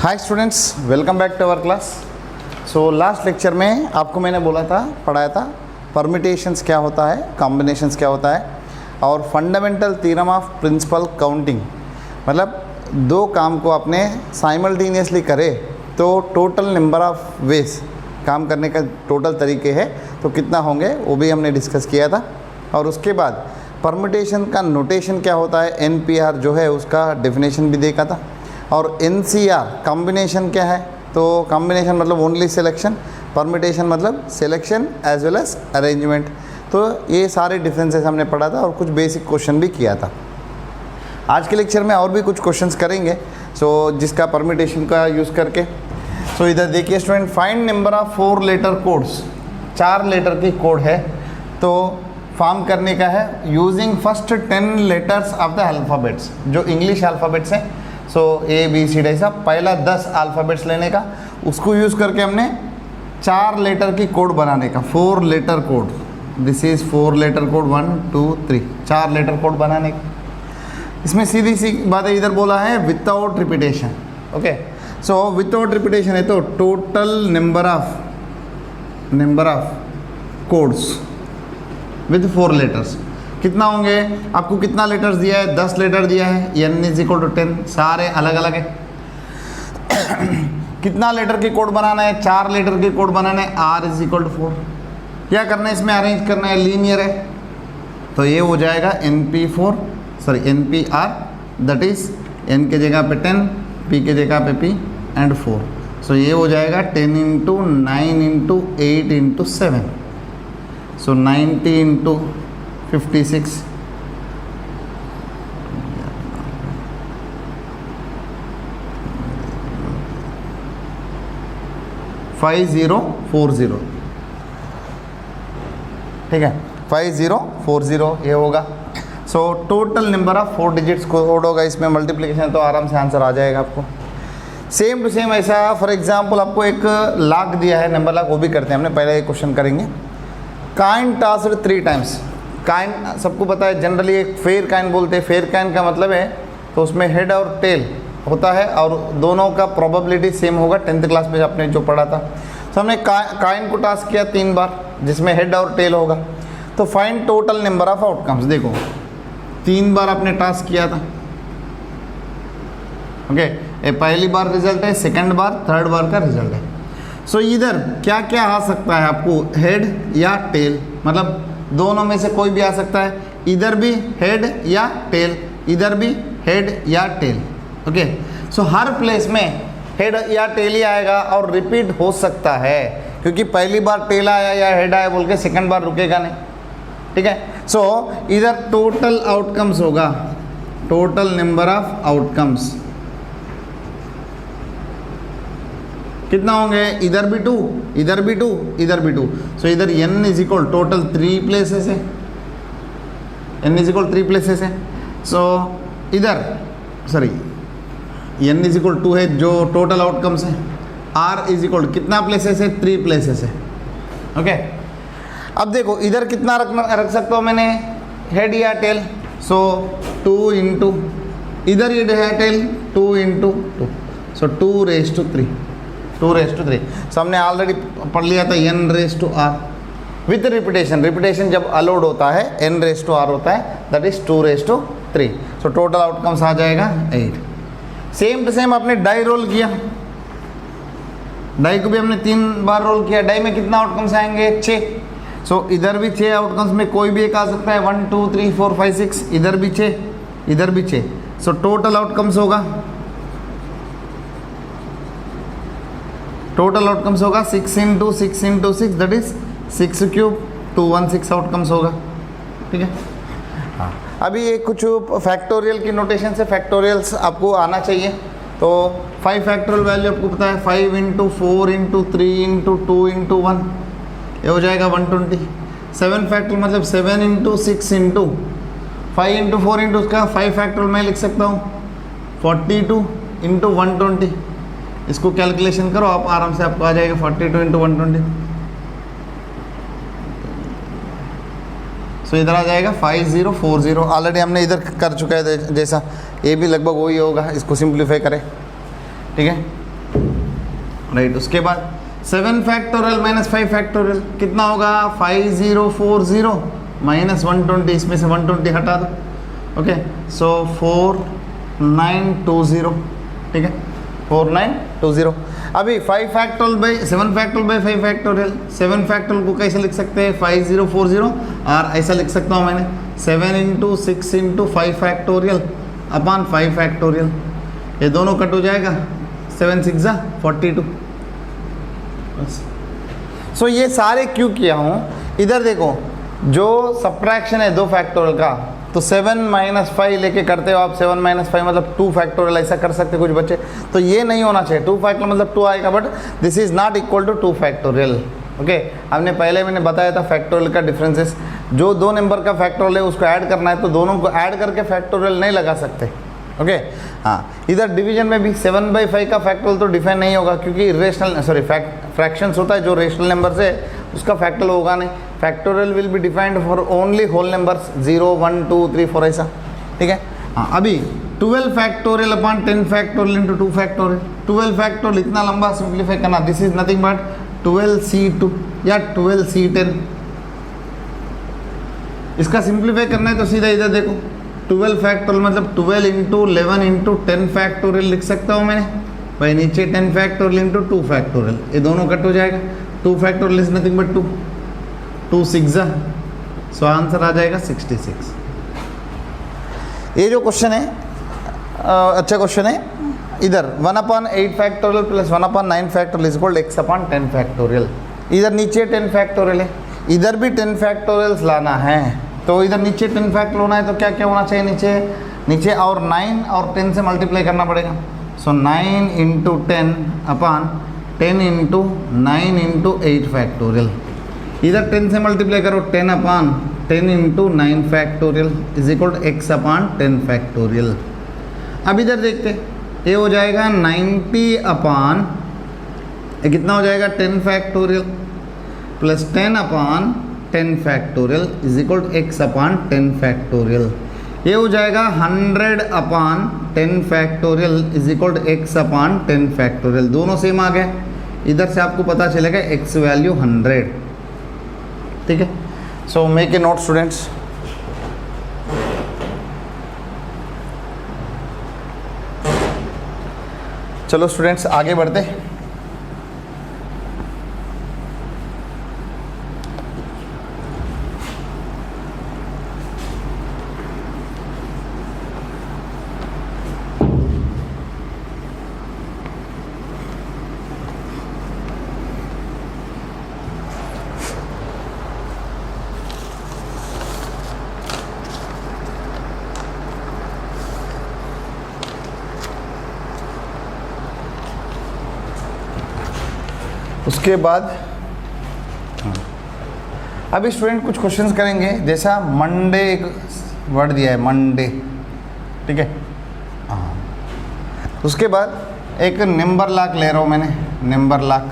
Hi students, welcome back to our class. So last lecture में आपको मैंने पढ़ाया था परमिटेशंस क्या होता है, कॉम्बिनेशंस क्या होता है और fundamental theorem of principle counting. मतलब दो काम को आपने साइमल्टेनियसली करे तो टोटल नंबर ऑफ वेज काम करने का टोटल तरीके है तो कितना होंगे वो भी हमने डिस्कस किया था। और उसके बाद परमिटेशन का नोटेशन क्या होता है, एनपीआर जो है उसका डेफिनेशन भी देखा था। और एनसीआर कॉम्बिनेशन क्या है, तो कॉम्बिनेशन मतलब ओनली सिलेक्शन, परमिटेशन मतलब selection as well as arrangement. तो ये सारे डिफरेंसेस हमने पढ़ा था और कुछ बेसिक क्वेश्चन भी किया था। आज के लेक्चर में और भी कुछ क्वेश्चंस करेंगे जिसका परमिटेशन का यूज़ करके। इधर देखिए student, find number of 4 letter codes, 4 letter की कोड है तो फॉर्म करने का है using first 10 letters of the alphabets, जो इंग्लिश अल्फ़ाबेट्स हैं। ए बी सी डी ऐसा पहला 10 अल्फ़ाबेट्स लेने का, उसको यूज़ करके हमने 4 लेटर की कोड बनाने का, 4 letter code. This is 4 letter code 1 2 3, 4 letter code बनाने का। इसमें सीधी सी बात है, इधर बोला है without repetition. Okay, so without repetition है तो total number of codes with 4 letters कितना होंगे। आपको कितना लेटर्स दिया है, 10 लेटर दिया है, n इज इक्वल टू 10, सारे अलग अलग है। कितना लेटर की कोड बनाना है, 4 लेटर की कोड बनाना है, r इज इक्वल टू 4। क्या करना है, इसमें अरेंज करना है, लीनियर है तो ये हो जाएगा NPR, दैट इज n के जगह पे 10, p के जगह पे p एंड 4। सो ये हो जाएगा 10 इंटू 9 इंटू 8 इंटू 7, सो 90 इंटू 56, 5040, ठीक है 5040 ये होगा। सो total number of 4 digits code होगा, इसमें मल्टीप्लिकेशन तो आराम से आंसर आ जाएगा आपको। सेम टू सेम ऐसा फॉर एग्जांपल आपको एक लाख दिया है, नंबर लाख, वो भी करते हैं हमने, पहले एक क्वेश्चन करेंगे। काइन टॉस्ड 3 टाइम्स, काइन सबको पता है जनरली एक फेयर काइन बोलते हैं। फेयर काइन का मतलब है तो उसमें हेड और टेल होता है और दोनों का प्रोबेबिलिटी सेम होगा। 10th क्लास में आपने जो पढ़ा था, तो हमने काइन को टास्क किया 3 बार जिसमें हेड और टेल होगा। तो find total number of outcomes, देखो 3 बार आपने टास्क किया था। ओके, ये पहली बार रिजल्ट है, सेकंड बार, थर्ड बार का रिजल्ट है। सो इधर क्या क्या आ सकता है आपको, हेड या टेल, मतलब दोनों में से कोई भी आ सकता है। इधर भी हेड या टेल, इधर भी हेड या टेल। ओके, सो हर प्लेस में हेड या टेल ही आएगा और रिपीट हो सकता है, क्योंकि पहली बार टेल आया या हेड आया बोल के सेकंड बार रुकेगा नहीं, ठीक है। सो इधर टोटल आउटकम्स होगा, टोटल नंबर ऑफ आउटकम्स कितना होंगे, इधर भी 2, इधर भी 2, इधर भी 2। सो इधर n is equal total 3 places है, n इज इक्वल 3 प्लेसेस है। सो इधर सॉरी n इज इक्वल 2 है जो टोटल आउटकम्स है, r इज इक्वल कितना प्लेसेस है, 3 प्लेसेस है। ओके, अब देखो इधर कितना रख सकता हूँ मैंने, हेड या टेल। सो 2 इंटू, इधर हेड है tail, 2 into 2, so 2 raise to 3, 2 raise to 3। So हमने ऑलरेडी पढ़ लिया था n raise to r with repetition. Repetition जब अलाउड होता है n रेज़ टू r होता है, that is 2 raise to 3। So total outcomes आ जाएगा 8। सेम टू सेम आपने डाई रोल किया, डाई को भी हमने 3 बार रोल किया, डाई में कितना आउटकम्स आएंगे, 6। सो इधर भी 6 आउटकम्स में कोई भी एक आ सकता है, 1 2 3 4 5 6, इधर भी 6, इधर भी 6। सो टोटल आउटकम्स होगा, टोटल आउटकम्स होगा 6 into 6 into 6, that is 6 cube 216 outcomes होगा, ठीक है। हाँ, अभी ये कुछ फैक्टोरियल की नोटेशन से फैक्टोरियल्स आपको आना चाहिए। तो 5 फैक्टोरियल वैल्यू आपको पता है, 5 इंटू 4 इंटू 3 इंटू 2 इंटू 1, ये हो जाएगा 120। 7 फैक्टोरियल मतलब 7 इंटू 6 इंटू 5 इंटू 4 इंटू उसका 5 फैक्टोरियल मैं लिख सकता हूँ 42 इंटू 120। इसको कैलकुलेशन करो आप, आराम से आपको आ जाएगा 42 इंटू 120। सो इधर आ जाएगा 5040। ऑलरेडी हमने इधर कर चुका है जैसा, ये भी लगभग वही होगा, इसको सिंप्लीफाई करें, ठीक है। राइट। उसके बाद 7 फैक्टोरियल माइनस 5 फैक्टोरियल कितना होगा, 5040 माइनस 120, इसमें से 120 हटा दो, ओके, सो 4920, ठीक है, 4920। अभी 5 factorial by 7 factorial by 5 factorial, 7 factorial को कैसे लिख सकते हैं, 5040, और ऐसा लिख सकता हूँ मैंने 7 into 6 into 5 factorial upon 5 factorial, ये दोनों कट हो जाएगा, 7 6 42। सो ये सारे क्यों किया हूँ, इधर देखो जो सब्ट्रैक्शन है 2 फैक्टोरियल का, तो 7 माइनस 5 लेके करते हो आप, 7 माइनस 5 मतलब 2 फैक्टोरियल, ऐसा कर सकते कुछ बच्चे, तो ये नहीं होना चाहिए, 2 फैक्टोरियल मतलब 2 आएगा, but this is not equal to 2 factorial, okay. हमने पहले मैंने बताया था फैक्टोरियल का डिफरेंसेस, जो 2 नंबर का फैक्टोरियल है उसको ऐड करना है, तो दोनों को ऐड करके फैक्टोरियल नहीं लगा सकते, ओके। हाँ, इधर डिवीजन में भी 7/5 का फैक्टोरियल तो डिफाइन नहीं होगा, क्योंकि इरेशनल फ्रैक्शंस होता है, जो रेशनल नंबर से उसका फैक्टोरियल होगा नहीं, factorial will be defined for only whole numbers 0 1 2 3 4 ऐसा, ठीक है। हाँ, अभी 12 factorial upon 10 factorial into 2 factorial, 12 factorial इतना लंबा सिंप्लीफाई करना, this is nothing but 12C2 या 12C10, इसका सिंप्लीफाई करना है तो सीधा इधर देखो 12 फैक्टोरियल मतलब 12 इंटू 11 इंटू 10 फैक्टोरियल लिख सकता हूँ मैंने भाई, नीचे 10 फैक्टोरियल इंटू 2 फैक्टोरियल, ये दोनों कट हो जाएगा, 2 factorial is nothing but 2 6, so answer आ जाएगा 66। ये जो क्वेश्चन है अच्छा क्वेश्चन है, इधर 1/8 factorial plus 1/9 factorial is equal x upon 10 factorial, इधर नीचे 10 फैक्टोरियल है, इधर भी 10 फैक्टोरियल्स लाना है, तो इधर नीचे 10 फैक्टोरियल होना है, तो क्या क्या होना चाहिए नीचे और 9 और 10 से मल्टीप्लाई करना पड़ेगा, so 9 into 10 upon 10 into 9 into 8 factorial, इधर 10 से मल्टीप्लाई करो 10 upon 10 into 9 factorial is equal to x upon 10 factorial. अब इधर देखते, ये हो जाएगा 90 अपॉन, ये कितना हो जाएगा 10 factorial plus 10 upon 10 factorial is equal to x upon 10 factorial, ये हो जाएगा 100 upon 10 factorial is equal to x upon 10 factorial, दोनों सेम आ गए, इधर से आपको पता चलेगा x वैल्यू 100, ठीक है। So make a note students, चलो स्टूडेंट्स आगे बढ़ते। उसके बाद अभी स्टूडेंट कुछ क्वेश्चंस करेंगे, जैसा मंडे, एक वर्ड दिया है मंडे, ठीक है। हाँ, उसके बाद एक नंबर लॉक ले रहा हूँ मैंने, number lock,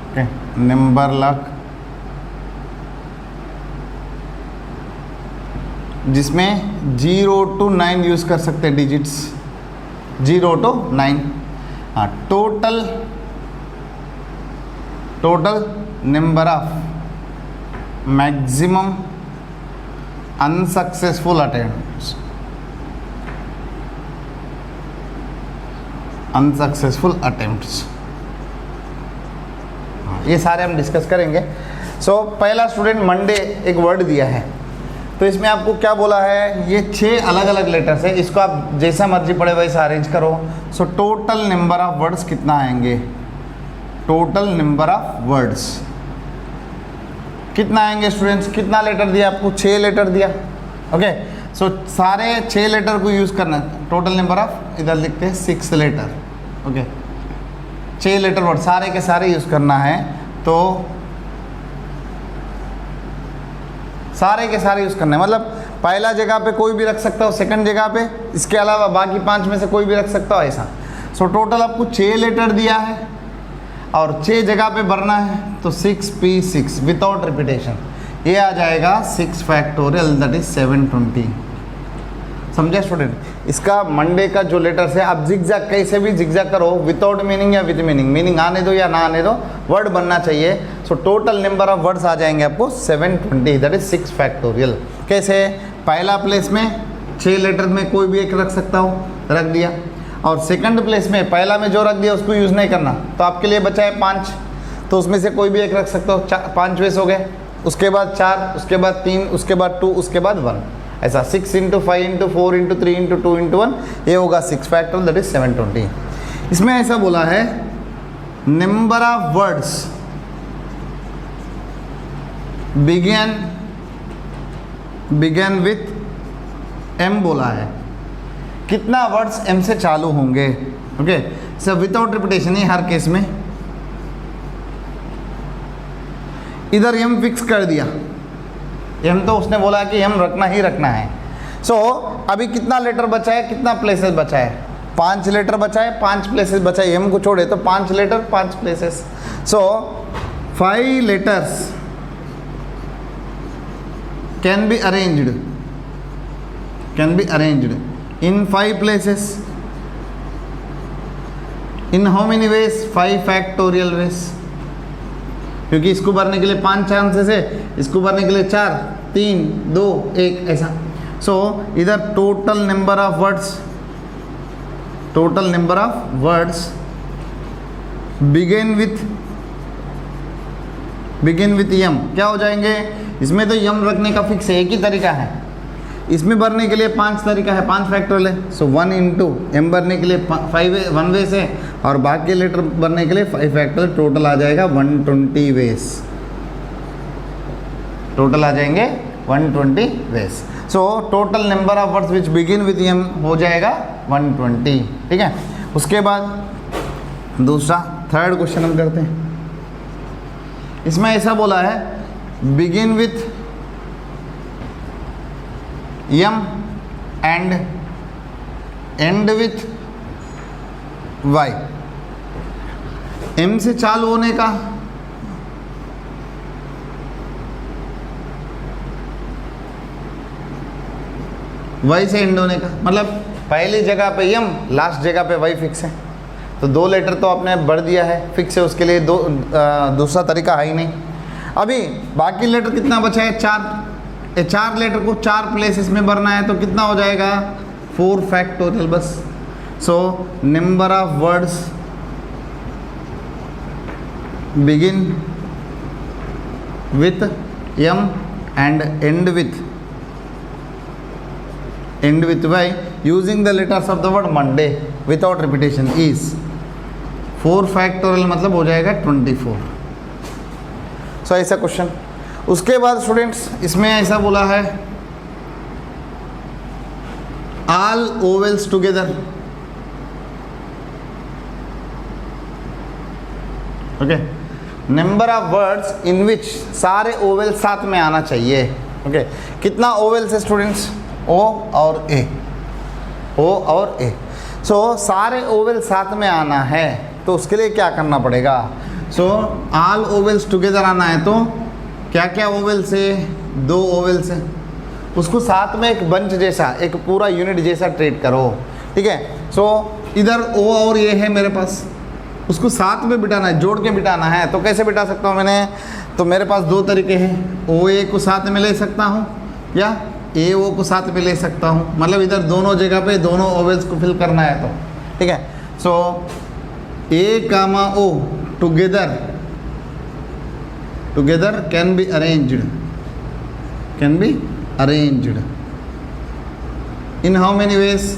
okay, number lock जिसमें 0 to 9 यूज़ कर सकते हैं, डिजिट्स 0 to 9। हाँ, total number of maximum unsuccessful attempts, ये सारे हम डिस्कस करेंगे। सो पहला स्टूडेंट मंडे एक वर्ड दिया है, तो इसमें आपको क्या बोला है, ये 6 अलग अलग लेटर्स है, इसको आप जैसा मर्जी पढ़े वैसा अरेंज करो। सो टोटल नंबर ऑफ वर्ड्स कितना आएंगे, टोटल नंबर ऑफ वर्ड्स कितना आएंगे स्टूडेंट्स, कितना लेटर दिया आपको, 6 लेटर दिया, ओके। सो सारे 6 लेटर को यूज़ करना है, टोटल नंबर ऑफ इधर लिखते हैं 6 लेटर, ओके, 6 लेटर वर्ड सारे के सारे यूज़ करना है, तो सारे के सारे यूज़ करना है, मतलब पहला जगह पे कोई भी रख सकता हो, सेकंड जगह पे इसके अलावा बाकी 5 में से कोई भी रख सकता हो, ऐसा। सो टोटल आपको 6 लेटर दिया है और 6 जगह पे भरना है, तो 6p6 विदाउट रिपीटेशन, ये आ जाएगा 6 फैक्टोरियल दैट इज 720। समझे स्टूडेंट? इसका मंडे का जो लेटर्स है, आप जिगजैग कैसे भी जिगजैग करो, विदाउट मीनिंग या विद मीनिंग, मीनिंग आने दो या ना आने दो, वर्ड बनना चाहिए। So total number of words आ जाएंगे आपको 720, दैट इज 6 फैक्टोरियल। कैसे? पहला प्लेस में 6 लेटर में कोई भी एक रख सकता हूँ, रख दिया। और सेकंड प्लेस में पहला में जो रख दिया उसको यूज़ नहीं करना, तो आपके लिए बचा है 5, तो उसमें से कोई भी एक रख सकता हो, 5 वेस हो गए। उसके बाद 4, उसके बाद 3, उसके बाद 2, उसके बाद 1, ऐसा 6 × 5 × 4 × 3 × 2 × 1, ये होगा 6 फैक्टोरियल, दैट इज 720। इसमें ऐसा बोला है number of words begin with M बोला है, कितना वर्ड्स एम से चालू होंगे। ओके, सो विदाउट रिपीटेशन ही हर केस में। इधर एम फिक्स कर दिया, एम तो उसने बोला कि एम रखना ही रखना है। सो अभी कितना लेटर बचा है, कितना प्लेसेस बचा है? 5 लेटर बचा है, 5 प्लेसेस बचा है, एम को छोड़े तो 5 letter 5 places. So 5 letters can be arranged in 5 places, in how many ways? 5 factorial ways, क्योंकि इसको भरने के लिए 5 चांसेस है, इसको भरने के लिए 4, 3, 2, 1 ऐसा। सो इधर total number of words begin with M क्या हो जाएंगे? इसमें तो यम रखने का फिक्स है, एक ही तरीका है। इसमें भरने के लिए 5 तरीका है, 5 फैक्टोरियल है। सो 1 × एम भरने के लिए 1 वेस है, और बाकी लेटर भरने के लिए 5 फैक्टोरियल, टोटल आ जाएगा 120 वेस, टोटल आ जाएंगे 120 ways. So total number of words which begin with M हो जाएगा 120, ठीक है। उसके बाद दूसरा थर्ड क्वेश्चन हम करते हैं। इसमें ऐसा बोला है begin with M and end with Y. M से चालू होने का वाई से एंड होने का, मतलब पहली जगह पे यम, लास्ट जगह पे वाई फिक्स है, तो 2 लेटर तो आपने भर दिया है, फिक्स है, उसके लिए दूसरा तरीका है ही नहीं। अभी बाकी लेटर कितना बचा है? 4 लेटर को 4 प्लेसेस में भरना है, तो कितना हो जाएगा? 4 फैक्टोरियल बस। So number of words begin with M and end with Y using the letters of the word Monday without repetition is 4 factorial, मतलब हो जाएगा 24। सो ऐसा क्वेश्चन। उसके बाद स्टूडेंट्स इसमें ऐसा बोला है all vowels together. Okay, number of words in which सारे ओवेल साथ में आना चाहिए। ओके, कितना ओवेल्स है स्टूडेंट्स? ओ और ए, ओ और ए। सो सारे ओवेल साथ में आना है, तो उसके लिए क्या करना पड़ेगा? सो ऑल ओवेल्स टुगेदर आना है, तो क्या क्या ओवेल से? 2 ओवेल से, उसको साथ में एक बंच जैसा, एक पूरा यूनिट जैसा ट्रीट करो, ठीक है। सो इधर ओ और ये है मेरे पास, उसको साथ में बिठाना है, जोड़ के बिठाना है। तो कैसे बिठा सकता हूँ मैंने? तो मेरे पास 2 तरीके हैं, ओ ए को साथ में ले सकता हूँ या ए ओ को साथ में ले सकता हूँ, मतलब इधर दोनों जगह पे दोनों ओवेल्स को फिल करना है, तो ठीक है। सो ए कामा ओ together can be arranged in how many ways?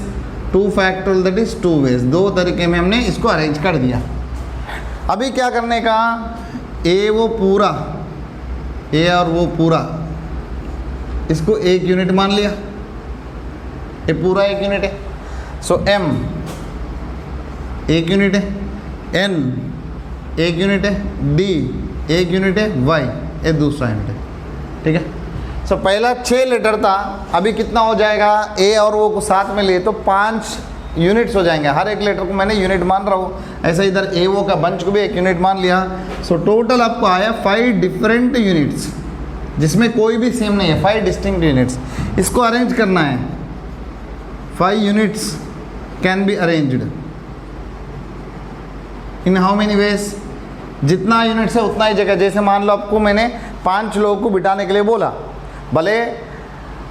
2 factorial, that is 2 ways, 2 तरीके में हमने इसको अरेंज कर दिया। अभी क्या करने का? ए वो पूरा, ए और वो पूरा, इसको एक यूनिट मान लिया, ये पूरा एक यूनिट है। सो एम एक यूनिट है, एन एक यूनिट है, डी एक यूनिट है, वाई ये दूसरा यूनिट है, ठीक है। सो पहला 6 लेटर था, अभी कितना हो जाएगा? ए और वो को साथ में लिए तो 5 यूनिट्स हो जाएंगे, हर एक लेटर को मैंने यूनिट मान रहा हूँ। ऐसा इधर ए वो का बंच को भी एक यूनिट मान लिया। सो टोटल आपको आया 5 डिफरेंट यूनिट्स, जिसमें कोई भी सेम नहीं है, 5 डिस्टिंक्ट यूनिट्स। इसको अरेंज करना है, 5 units can be arranged in how many ways? जितना यूनिट्स है उतना ही जगह। जैसे मान लो आपको मैंने 5 लोगों को बिठाने के लिए बोला, भले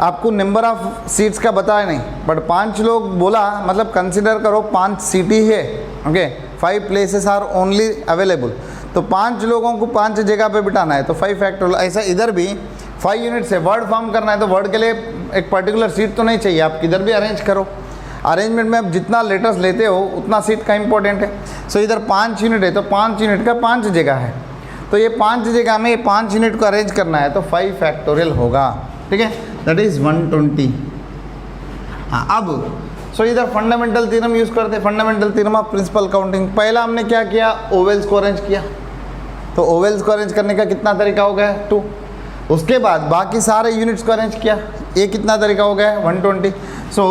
आपको नंबर ऑफ सीट्स का बताया नहीं, बट 5 लोग बोला, मतलब कंसिडर करो 5 सीट ही है, okay, 5 places are only available, तो 5 लोगों को 5 जगह पे बिठाना है, तो 5 फैक्टोरियल। ऐसा इधर भी 5 यूनिट्स है, वर्ड फॉर्म करना है तो वर्ड के लिए एक पर्टिकुलर सीट तो नहीं चाहिए, आप किधर भी अरेंज करो। अरेंजमेंट में आप जितना लेटर्स लेते हो उतना सीट का इंपॉर्टेंट है। सो इधर 5 यूनिट है तो 5 यूनिट का 5 जगह है, तो ये 5 जगह में ये 5 यूनिट को अरेंज करना है तो 5 फैक्टोरियल होगा, ठीक है, दैट इज़ 120। हाँ, अब सो इधर फंडामेंटल थ्योरम यूज़ करते हैं, fundamental theorem of principle counting. पहला हमने क्या किया, ओवेल्स को अरेंज किया, तो ओवेल्स को अरेंज करने का कितना तरीका हो गया, 2। उसके बाद बाकी सारे यूनिट्स को अरेंज किया, ये कितना तरीका हो गया, 120। So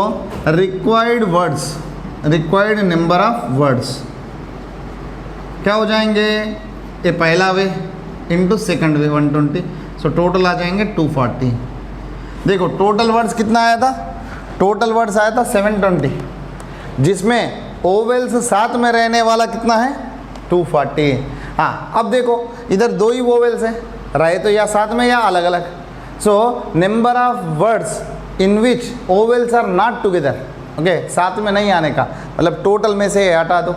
required words, required number of words क्या हो जाएंगे, ये पहला way into second way 120, so total आ जाएंगे 240। देखो टोटल वर्ड्स कितना आया था, टोटल वर्ड्स आया था 720, जिसमें ओवेल्स साथ में रहने वाला कितना है, 240। हाँ, अब देखो इधर 2 ही ओवेल्स हैं, रहे तो या साथ में या अलग अलग। So number of words in which vowels are not together, okay, साथ में नहीं आने का मतलब टोटल में से हटा दो,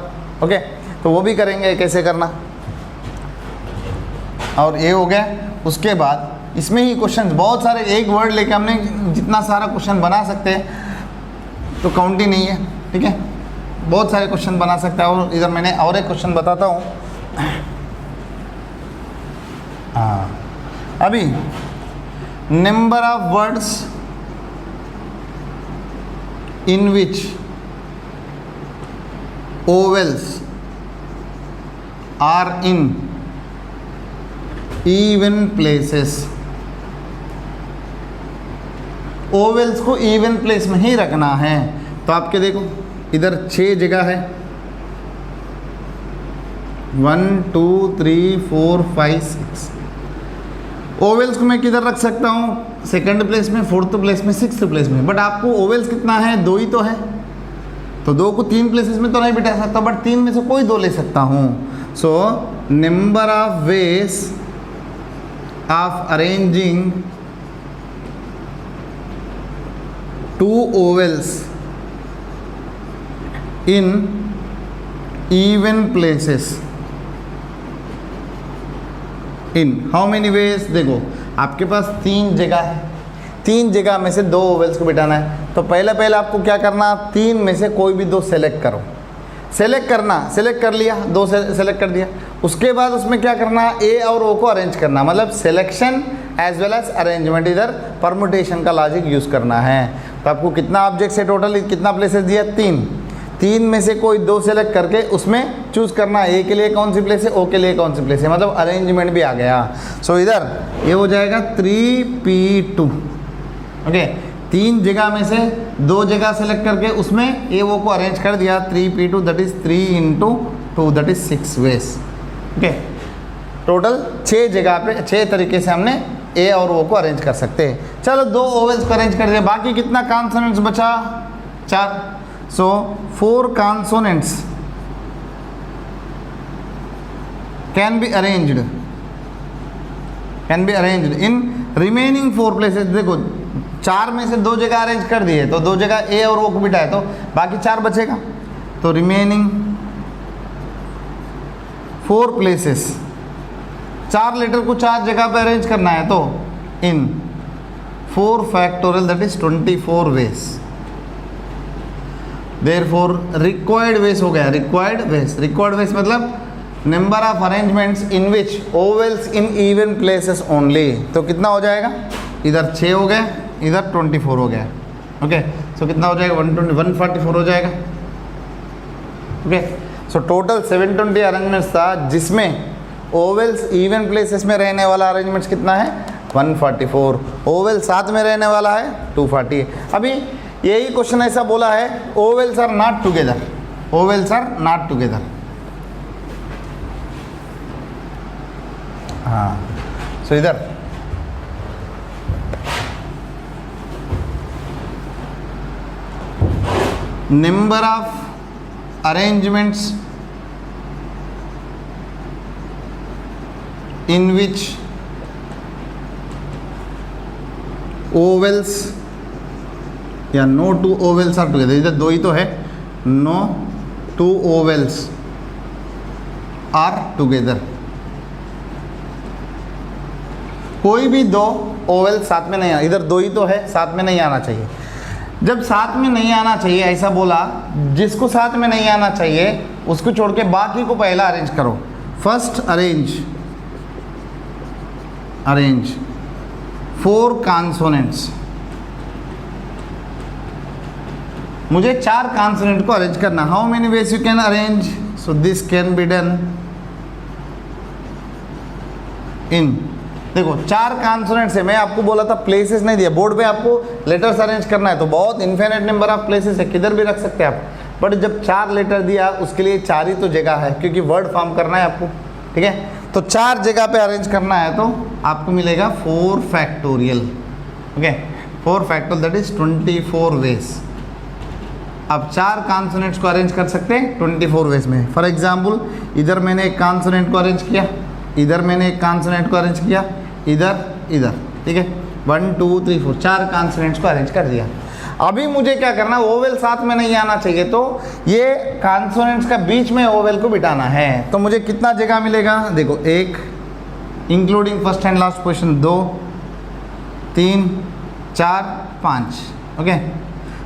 ओके, तो वो भी करेंगे, कैसे करना, और ये हो गया। उसके बाद इसमें ही क्वेश्चंस बहुत सारे, एक वर्ड लेके हमने जितना सारा क्वेश्चन बना सकते हैं तो काउंट ही नहीं है, ठीक है, बहुत सारे क्वेश्चन बना सकते हैं। और इधर मैंने और एक क्वेश्चन बताता हूँ। हाँ, अभी number of words in which ovals are in even places, vowels को इवन प्लेस में ही रखना है, तो आपके देखो इधर 6 जगह है, 1 2 3 4 5 6। ओवेल्स को मैं किधर रख सकता हूँ, सेकंड प्लेस में, फोर्थ प्लेस में, सिक्स्थ प्लेस में, बट आपको ओवेल्स कितना है, 2 ही तो है, तो 2 को 3 प्लेसेस में तो नहीं बिठा सकता, बट 3 में से कोई 2 ले सकता हूँ। सो number of ways of arranging 2 vowels in even places, in how many ways, देखो आपके पास 3 जगह है, 3 जगह में से 2 ओवेल्स को बिठाना है, तो पहले आपको क्या करना, 3 में से कोई भी 2 सेलेक्ट करो, सेलेक्ट करना, सेलेक्ट कर लिया, 2 सेलेक्ट कर दिया। उसके बाद उसमें क्या करना, ए और ओ को अरेंज करना, मतलब selection as well as arrangement, इधर परमुटेशन का लॉजिक यूज़ करना है। तो आपको कितना ऑब्जेक्ट्स है टोटल, कितना प्लेसेस दिया, 3 में से कोई 2 सेलेक्ट करके उसमें चूज़ करना, ए के लिए कौन सी प्लेस है, ओ के लिए कौन सी प्लेस है, मतलब अरेंजमेंट भी आ गया। सो इधर ये हो जाएगा 3p2, ओके, 3 जगह में से 2 जगह सेलेक्ट करके उसमें ए ओ को अरेंज कर दिया, 3p2 that is 3 × 2 that is 6 ways, okay, total 6 जगह पे 6 तरीके से हमने ए और ओ को अरेंज कर सकते हैं। चलो 2 ओवेल्स को अरेंज कर दिया, बाकी कितना कॉन्सोनेंट्स बचा, 4। सो 4 consonants can be arranged in remaining 4 places. देखो 4 में से 2 जगह अरेंज कर दिए, तो 2 जगह ए और ओ को बिठाए, तो बाकी 4 बचेगा, तो रिमेनिंग 4 प्लेसेस, 4 लेटर को 4 जगह पे अरेंज करना है, तो in 4 factorial that is 24 ways. Therefore required ways हो गया, रिक्वायर्ड वेज मतलब number of arrangements in which vowels in even places only, तो कितना हो जाएगा, इधर 6 हो गया, इधर 24 हो गया, ओके, सो कितना हो जाएगा, 144 हो जाएगा, ओके। सो टोटल 720 अरेंजमेंट्स था, जिसमें ओवेल्स इवन प्लेसेस में रहने वाला अरेंजमेंट्स कितना है, 144, ओवेल साथ में रहने वाला है 240। अभी यही क्वेश्चन ऐसा बोला है, vowels are not together, vowels are not together, हाँ, सो इधर number of arrangements in which vowels या no two vowels are together, इधर दो ही तो है, no two vowels are together, कोई भी दो ओवेल साथ में नहीं आना, इधर दो ही तो है, साथ में नहीं आना चाहिए। जब साथ में नहीं आना चाहिए ऐसा बोला, जिसको साथ में नहीं आना चाहिए उसको छोड़ के बाकी को पहला अरेंज करो। फर्स्ट अरेंज 4 कॉन्सोनेंट्स, मुझे 4 कॉन्सोनेंट को अरेंज करना। How many ways you can arrange, so this can be done in, देखो 4 कॉन्सोनेंट्स है, मैं आपको बोला था प्लेसेस नहीं दिया, बोर्ड पे आपको लेटर्स अरेंज करना है तो बहुत इन्फिनिट नंबर ऑफ प्लेसेस है, किधर भी रख सकते हैं आप, बट जब 4 लेटर दिया उसके लिए 4 ही तो जगह है, क्योंकि वर्ड फॉर्म करना है आपको, ठीक है। तो 4 जगह पे अरेंज करना है तो आपको मिलेगा 4 factorial, okay, 4 factorial that is 24 ways. अब 4 कॉन्सोनेंट्स को अरेंज कर सकते हैं 24 वेज में। फॉर एग्जाम्पल इधर मैंने एक कॉन्सोनेंट को अरेंज किया, इधर मैंने एक कॉन्सोनेंट को अरेंज किया, इधर, ठीक है, 1 2 3 4 4 कॉन्सोनेंट्स को अरेंज कर दिया। अभी मुझे क्या करना, ओवेल साथ में नहीं आना चाहिए, तो ये कॉन्सोनेंट्स का बीच में ओवेल को बिठाना है। तो मुझे कितना जगह मिलेगा, देखो 1 including first and last position, 2 3 4 5, okay.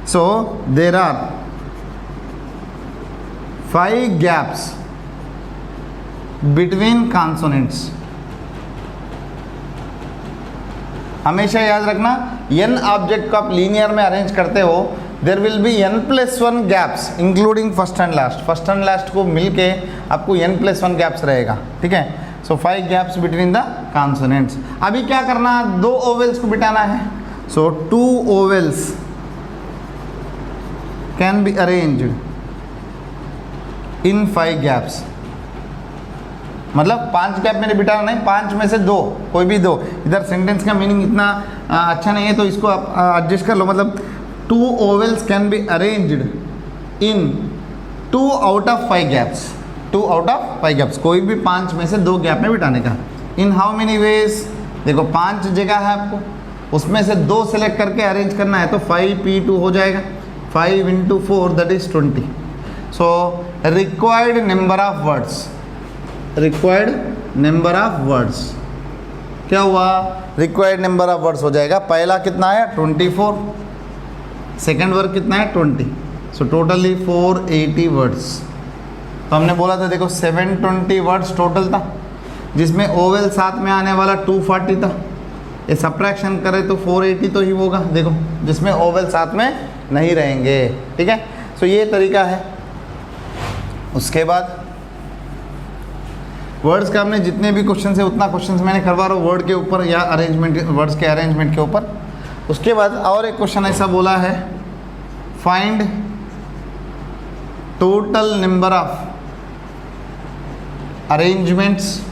So there are 5 gaps between consonants. हमेशा याद रखना, n ऑब्जेक्ट को आप लीनियर में अरेंज करते हो, देर will B n+1 gaps including first and last को मिलके आपको n+1 गैप्स रहेगा, ठीक है। सो 5 गैप्स बिटवीन द कॉन्सोनेंट्स। अभी क्या करना, 2 ओवेल्स को बिठाना है, सो 2 vowels can be arranged in 5 gaps, मतलब 5 गैप मैंने बिठाना नहीं, 5 में से 2, कोई भी 2। इधर सेंटेंस का मीनिंग इतना अच्छा नहीं है तो इसको आप एडजस्ट कर लो, मतलब 2 vowels can be arranged in 2 out of 5 gaps, 2 out of 5 gaps, कोई भी 5 में से 2 गैप में बिठाने का। इन हाउ मेनी वेज, देखो 5 जगह है आपको, उसमें से 2 सेलेक्ट करके अरेंज करना है, तो 5p2 हो जाएगा, 5 × 4 that is 20। So required number of words, क्या हुआ, रिक्वायर्ड नंबर ऑफ वर्ड्स हो जाएगा। पहला कितना है 24, सेकंड वर्ड कितना है 20, सो टोटली 480 वर्ड्स। तो हमने बोला था देखो 720 वर्ड्स टोटल था, जिसमें ओवेल साथ में आने वाला 240 था, ये सब्ट्रैक्शन करें तो 480 तो ही होगा, देखो जिसमें ओवेल साथ में नहीं रहेंगे, ठीक है। सो ये तरीका है। उसके बाद वर्ड्स का हमने जितने भी क्वेश्चन है उतना क्वेश्चन मैंने करवा रहा हूँ वर्ड के ऊपर या अरेंजमेंट, वर्ड्स के अरेंजमेंट के ऊपर। उसके बाद और एक क्वेश्चन ऐसा बोला है, find total number of arrangements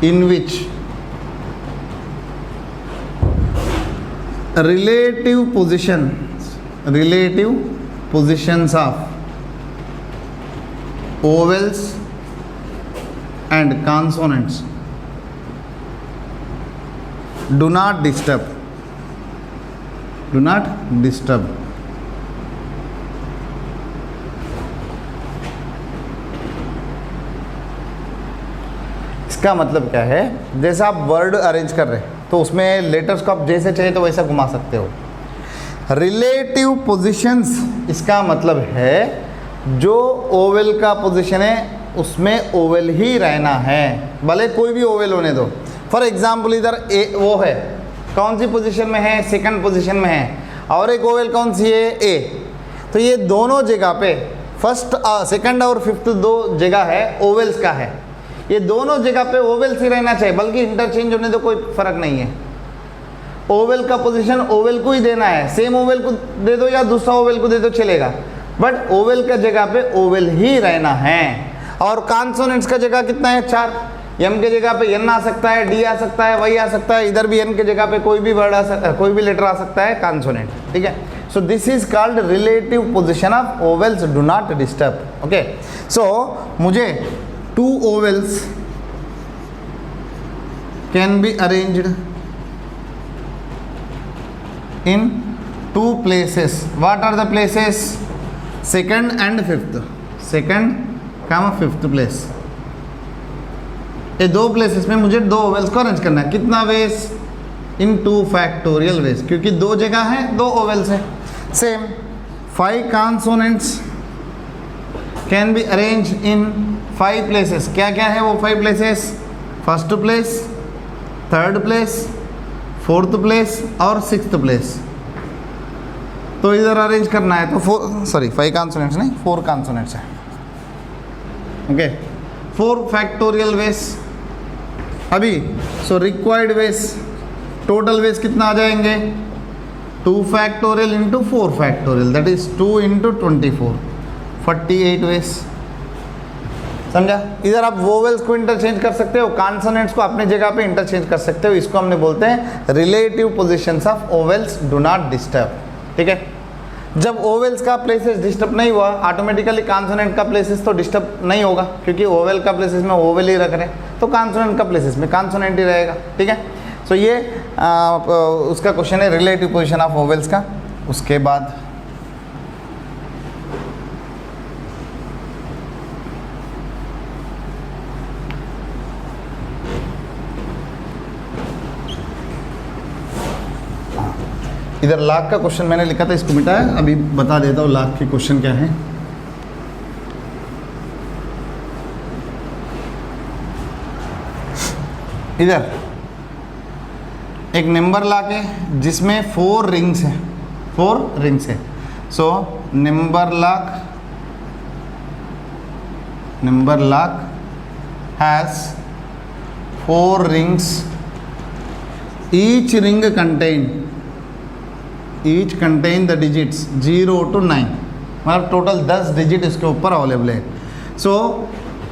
in which relative positions of ovels and consonants do not disturb इसका मतलब क्या है, जैसे आप वर्ड अरेंज कर रहे हैं तो उसमें लेटर्स को आप जैसे चाहिए तो वैसा घुमा सकते हो। रिलेटिव पोजीशंस इसका मतलब है जो ओवेल का पोजीशन है उसमें ओवेल ही रहना है, भले कोई भी ओवेल होने दो। फॉर एग्जाम्पल इधर ए वो है, कौन सी पोजीशन में है, सेकंड पोजीशन में है, और एक ओवेल कौन सी है ए, तो ये दोनों जगह पे फर्स्ट सेकंड और फिफ्थ 2 जगह है ओवेल्स का है, ये दोनों जगह पे ओवेल्स ही रहना चाहिए, बल्कि इंटरचेंज होने दो कोई फर्क नहीं है। ओवेल का पोजीशन ओवेल को ही देना है, सेम ओवेल को दे दो या दूसरा ओवेल को दे दो चलेगा, बट ओवेल का जगह पे ओवेल ही रहना है। और कॉन्सोनेंट्स का जगह कितना है 4, एम के जगह पे एन आ सकता है, डी आ सकता है, वाई आ सकता है, इधर भी एन के जगह पे कोई भी वर्ड आ सकता है, कोई भी लेटर आ सकता है कॉन्सोनेंट, ठीक है। So this is called relative position of vowels do not disturb. Okay, so मुझे 2 vowels can be arranged in 2 places. What are the places? Second and fifth. Second, fifth place. ये 2 places में मुझे 2 vowels को arrange करना है. कितना veg? इन 2 factorial veg, क्योंकि 2 जगह है, 2 ओवेल्स है. Same 5 consonants can be arrange in 5 places. क्या क्या है वो 5 places? First place, third place, fourth place और सिक्स्थ प्लेस. तो इधर अरेंज करना है तो 5 कॉन्सोनेंट्स नहीं, 4 कॉन्सोनेंट्स है. Okay, 4 factorial ways. अभी so required ways, total ways कितना आ जाएंगे? 2 factorial into 4 factorial, that is 2 into 24, 48 ways. समझा? इधर आप वोवेल्स को इंटरचेंज कर सकते हो, कॉन्सोनेंट्स को अपनी जगह पे इंटरचेंज कर सकते हो. इसको हमने बोलते हैं relative positions of vowels do not disturb. ठीक है, जब ओवेल्स का प्लेसेस डिस्टर्ब नहीं हुआ, ऑटोमेटिकली कॉन्सोनेंट का प्लेसेस तो डिस्टर्ब नहीं होगा, क्योंकि ओवेल का प्लेसेस में ओवेल ही रख रहे हैं, तो कॉन्सोनेंट का प्लेसेस में कॉन्सोनेंट ही रहेगा. ठीक है, सो ये उसका क्वेश्चन है रिलेटिव पोजीशन ऑफ ओवेल्स का. उसके बाद इधर लाख का क्वेश्चन मैंने लिखा था, इसको मिटाया. अभी बता देता हूँ लाख के क्वेश्चन क्या है. इधर एक नंबर लाख है जिसमें 4 रिंग्स हैं, 4 रिंग्स है. So number lakh has 4 rings. Each ring contain the digits 0 to 9, मतलब टोटल 10 डिजिट इसके ऊपर अवेलेबल है. सो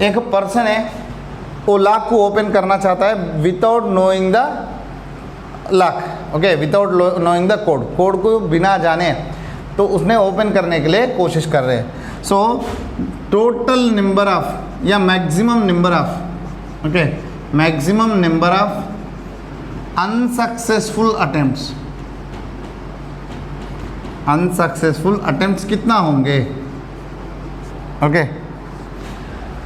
एक पर्सन है, वो लॉक को ओपन करना चाहता है without knowing the lock. Okay, without knowing the code को बिना जाने, तो उसने ओपन करने के लिए कोशिश कर रहे हैं. सो टोटल नंबर ऑफ या maximum number of, okay, maximum number of unsuccessful attempts कितना होंगे? ओके,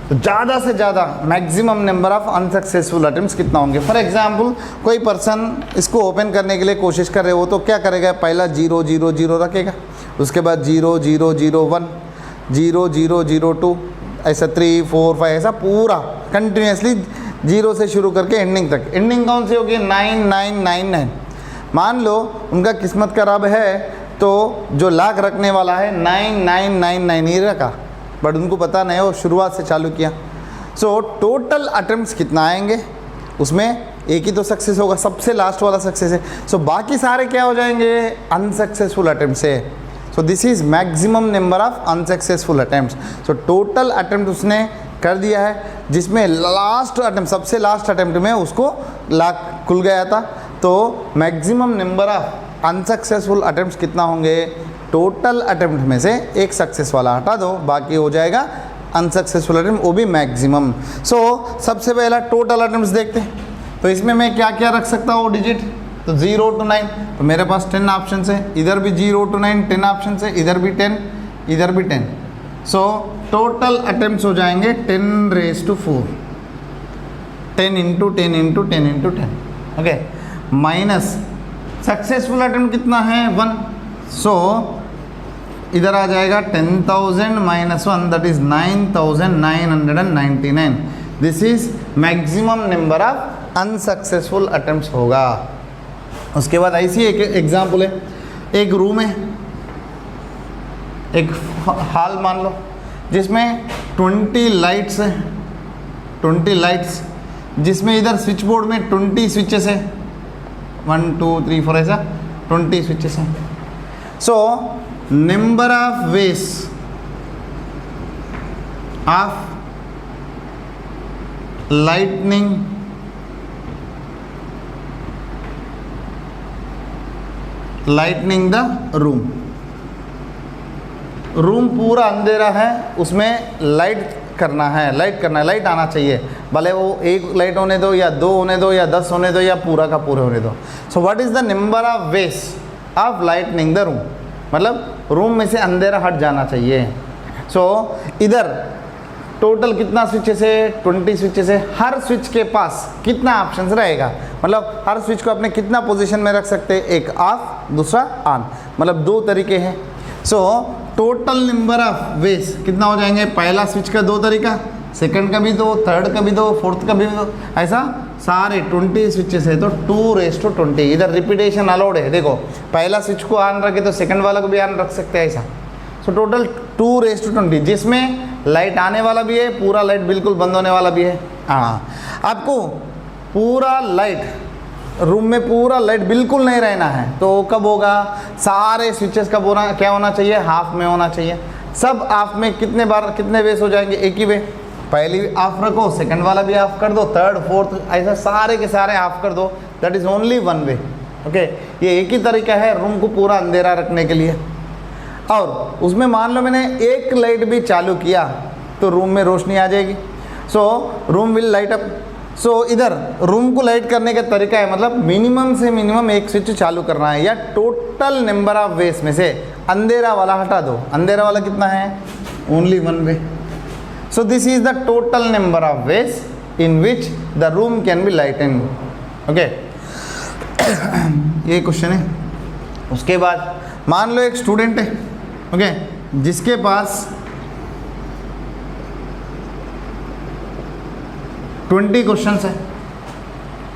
तो ज़्यादा से ज़्यादा maximum number of unsuccessful attempts कितना होंगे? फॉर एग्जांपल कोई पर्सन इसको ओपन करने के लिए कोशिश कर रहे हो, तो क्या करेगा? पहला 0 0 0 रखेगा, उसके बाद 0 0 0 1, 0 0 0 2, ऐसा 3 4 5, ऐसा पूरा कंटिन्यूसली 0 से शुरू करके एंडिंग तक. एंडिंग कौन सी होगी? 9 9 9 9. मान लो उनका किस्मत खराब है, तो जो लाख रखने वाला है 9 9 9 9 ही रखा, बट उनको पता नहीं, वो शुरुआत से चालू किया. सो टोटल अटेम्प्ट्स कितना आएंगे? उसमें एक ही तो सक्सेस होगा, सबसे लास्ट वाला सक्सेस है. सो बाकी सारे क्या हो जाएंगे? अनसक्सेसफुल अटेम्प्ट्स है. So this is maximum number of unsuccessful attempts. So total attempt उसने कर दिया है, जिसमें लास्ट अटेम्प्ट, सबसे लास्ट अटेम्प्ट में उसको लाख खुल गया था. तो maximum number of unsuccessful attempts कितना होंगे? टोटल अटेम्प्ट में से एक सक्सेस वाला हटा दो, बाकी हो जाएगा अनसक्सेसफुल अटेम्प्ट, वो भी मैक्सिमम. सो सबसे पहला टोटल अटेम्प्ट्स देखते हैं. तो इसमें मैं क्या क्या रख सकता हूँ डिजिट? तो 0 to 9, तो मेरे पास 10 ऑप्शन है. इधर भी 0 to 9 10 ऑप्शन है, इधर भी 10, इधर भी 10. सो टोटल अटेम्प्ट्स हो जाएंगे 10 raised to 4, 10 into 10 into 10 into 10. Okay, minus successful attempt कितना है? 1. सो इधर आ जाएगा 10,000 minus 1, that is 9,999. This is maximum number of unsuccessful attempts होगा. उसके बाद ऐसी एक एग्जाम्पल है, एक रूम है, एक हॉल मान लो, जिसमें 20 लाइट्स है, 20 लाइट्स, जिसमें इधर स्विच बोर्ड में 20 स्विचेस है, 1 2 3 4 ऐसा 20 स्विचेस हैं. सो number of ways of lightning the room. Room पूरा अंधेरा है, उसमें लाइट करना है, लाइट आना चाहिए, भले वो एक लाइट होने दो या 2 होने दो या 10 होने दो या पूरा का पूरे होने दो। So what is the number of ways of lightning the room, मतलब रूम में से अंधेरा हट जाना चाहिए। सो इधर टोटल कितना स्विचेस है, 20 स्विचेस है। हर स्विच के पास कितना ऑप्शंस रहेगा, मतलब हर स्विच को अपने कितना पोजीशन में रख सकते हैं, एक ऑफ दूसरा ऑन, मतलब 2 तरीके हैं। सो टोटल नंबर ऑफ वेज कितना हो जाएंगे, पहला स्विच का 2 तरीका, सेकंड का भी 2, थर्ड का भी 2, फोर्थ का भी 2, ऐसा सारे 20 स्विचेस है तो 2:20। इधर रिपीटेशन अलाउड है, देखो पहला स्विच को ऑन रखे तो सेकंड वाला को भी ऑन रख सकते हैं ऐसा। सो टोटल 2:20, जिसमें लाइट आने वाला भी है, पूरा लाइट बिल्कुल बंद होने वाला भी है। हाँ, आपको पूरा लाइट रूम में पूरा लाइट बिल्कुल नहीं रहना है तो कब होगा, सारे स्विचेस कब होना, क्या होना चाहिए, हाफ में होना चाहिए। सब ऑफ में कितने बार कितने वेस हो जाएंगे, एक ही वे, पहली ऑफ रखो, सेकंड वाला भी ऑफ कर दो, थर्ड फोर्थ ऐसा सारे के सारे ऑफ कर दो, that is only 1 way. Okay, ये एक ही तरीका है रूम को पूरा अंधेरा रखने के लिए। और उसमें मान लो मैंने एक लाइट भी चालू किया तो रूम में रोशनी आ जाएगी। सो रूम विल लाइट अप। सो इधर रूम को लाइट करने का तरीका है, मतलब मिनिमम से मिनिमम एक स्विच चालू करना है, या टोटल नंबर ऑफ वेस में से अंधेरा वाला हटा दो। अंधेरा वाला कितना है, only 1 way. So this is the total number of ways in which the room can be lighten. Okay, ये क्वेश्चन है। उसके बाद मान लो एक स्टूडेंट है, ओके, जिसके पास 20 क्वेश्चंस है।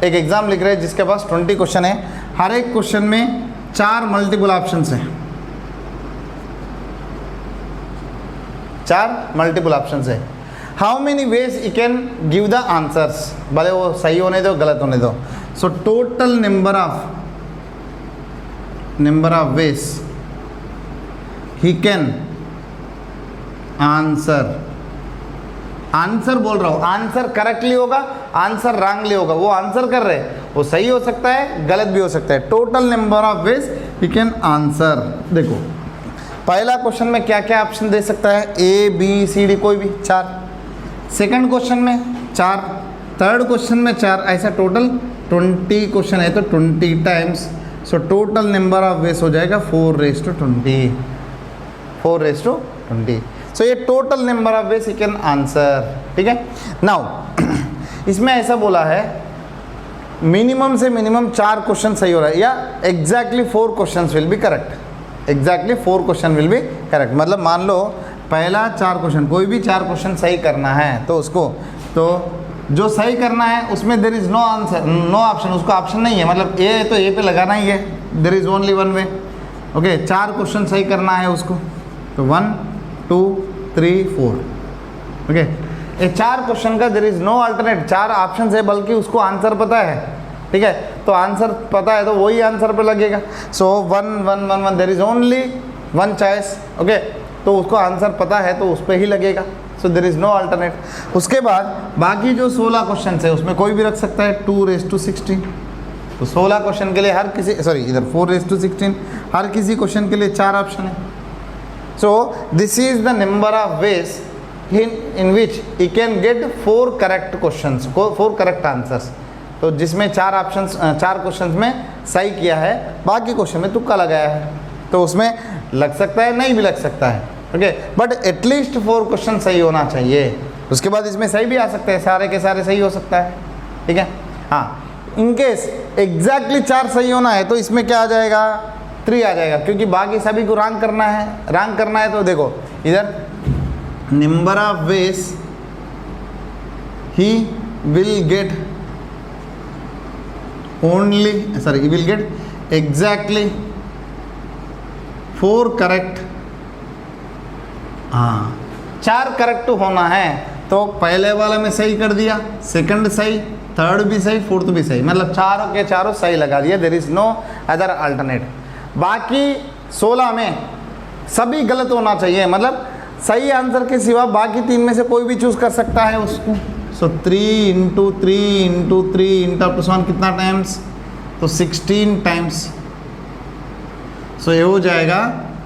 एक एग्जाम लिख रहे हैं जिसके पास 20 क्वेश्चन है, हर एक क्वेश्चन में 4 मल्टीपल ऑप्शंस हैं, 4 मल्टीपल ऑप्शंस है। How many ways you can give the answers, भले वो सही होने दो गलत होने दो। सो total number of veg he can answer बोल रहा हूँ, आंसर करेक्टली होगा, आंसर रॉन्गली होगा। वो आंसर कर रहे हैं, वो सही हो सकता है गलत भी हो सकता है। Total number of ways you can answer. देखो पहला क्वेश्चन में क्या क्या ऑप्शन दे सकता है, A B C D कोई भी 4, सेकंड क्वेश्चन में 4, थर्ड क्वेश्चन में 4, ऐसा टोटल 20 क्वेश्चन है तो 20 times. So total number of veg हो जाएगा 4:20, 4:20। सो ये total number of ways you can answer. ठीक है, नाउ इसमें ऐसा बोला है मिनिमम से मिनिमम 4 क्वेश्चन सही हो रहा है, या exactly 4 question will be correct. Exactly 4 question will be correct, मतलब मान लो पहला 4 क्वेश्चन, कोई भी 4 क्वेश्चन सही करना है तो उसको, तो जो सही करना है उसमें there is no answer, no option, उसको ऑप्शन नहीं है, मतलब ए है तो ए पे लगाना ही है, there is only 1 way. Okay, 4 question सही करना है उसको, तो 1 2 3 4। ओके, ये 4 क्वेश्चन का there is no alternate, 4 option है, बल्कि उसको आंसर पता है। ठीक है, तो आंसर पता है तो वही आंसर पे लगेगा। सो 1 1 1 1, there is only 1 choice. Okay, तो उसको आंसर पता है तो उस पर ही लगेगा। सो देर इज़ नो अल्टरनेट। उसके बाद बाकी जो 16 क्वेश्चन है उसमें कोई भी रख सकता है 2:16। तो 16 क्वेश्चन के लिए हर किसी, सॉरी इधर 4:16, हर किसी क्वेश्चन के लिए 4 ऑप्शन है। So this is the number of ways in which you can get 4 correct questions, 4 correct answers। तो जिसमें 4 ऑप्शंस, 4 क्वेश्चंस में सही किया है, बाकी क्वेश्चन में तुक्का लगाया है, तो उसमें लग सकता है नहीं भी लग सकता है। ओके, बट एटलीस्ट 4 क्वेश्चन सही होना चाहिए। उसके बाद इसमें सही भी आ सकते हैं, सारे के सारे सही हो सकता है। ठीक है, हाँ, इनकेस एग्जैक्टली 4 सही होना है तो इसमें क्या आ जाएगा, 3 आ जाएगा, क्योंकि बाकी सभी को रैंक करना है। रैंक करना है तो देखो इधर number of veg he will get only, sorry he will get exactly 4 correct. हाँ, 4 करेक्ट होना है तो पहले वाला में सही कर दिया, सेकंड सही, थर्ड भी सही, फोर्थ भी सही, मतलब चारों के चारों सही लगा दिया। There is no other alternate. बाकी 16 में सभी गलत होना चाहिए, मतलब सही आंसर के सिवा बाकी 3 में से कोई भी चूज कर सकता है उसको। सो 3 × 3 × 3 × +1 कितना टाइम्स, तो 16 टाइम्स। सो ये हो जाएगा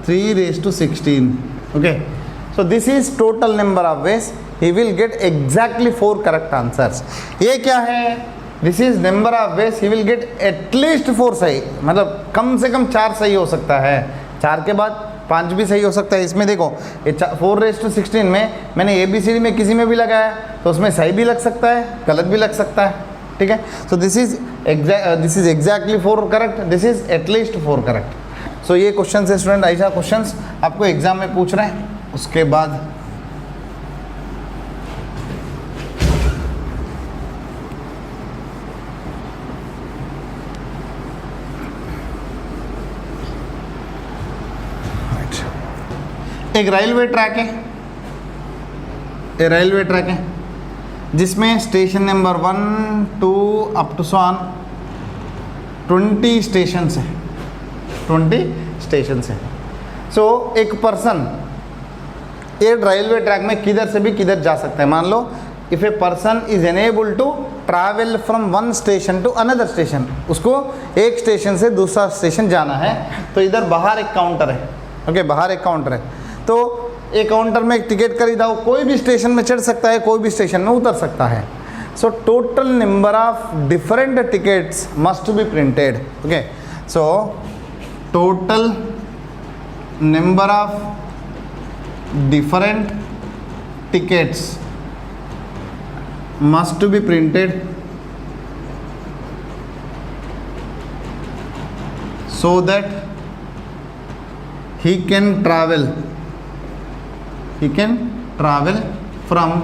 3:16। Okay, so this is total number of veg, he will get exactly 4 correct answers. ये क्या है, this is number of veg, he will get at least 4 सही, मतलब कम से कम 4 सही हो सकता है, 4 के बाद 5 भी सही हो सकता है। इसमें देखो 4⁻16 में मैंने ABCD में किसी में भी लगाया तो उसमें सही भी लग सकता है, गलत भी लग सकता है, ठीक है। So this is exactly 4 correct, this is at least 4 correct. So ये क्वेश्चन है स्टूडेंट, ऐसा क्वेश्चन आपको एग्जाम में पूछ रहे हैं। उसके बाद एक रेलवे ट्रैक है, रेलवे ट्रैक है जिसमें station number 1 2 up to 20 station है, 20 स्टेशन है। सो एक पर्सन ये रेलवे ट्रैक में किधर से भी किधर जा सकता है। मान लो if a person is enable to travel from 1 station to another station, उसको एक स्टेशन से दूसरा स्टेशन जाना है, तो इधर बाहर एक काउंटर है, ओके, बाहर एक काउंटर है, तो एक काउंटर में एक टिकट खरीदा हो, कोई भी स्टेशन में चढ़ सकता है, कोई भी स्टेशन में उतर सकता है। So total number of different tickets must be printed, okay. So total number of different tickets must be printed so that he can travel from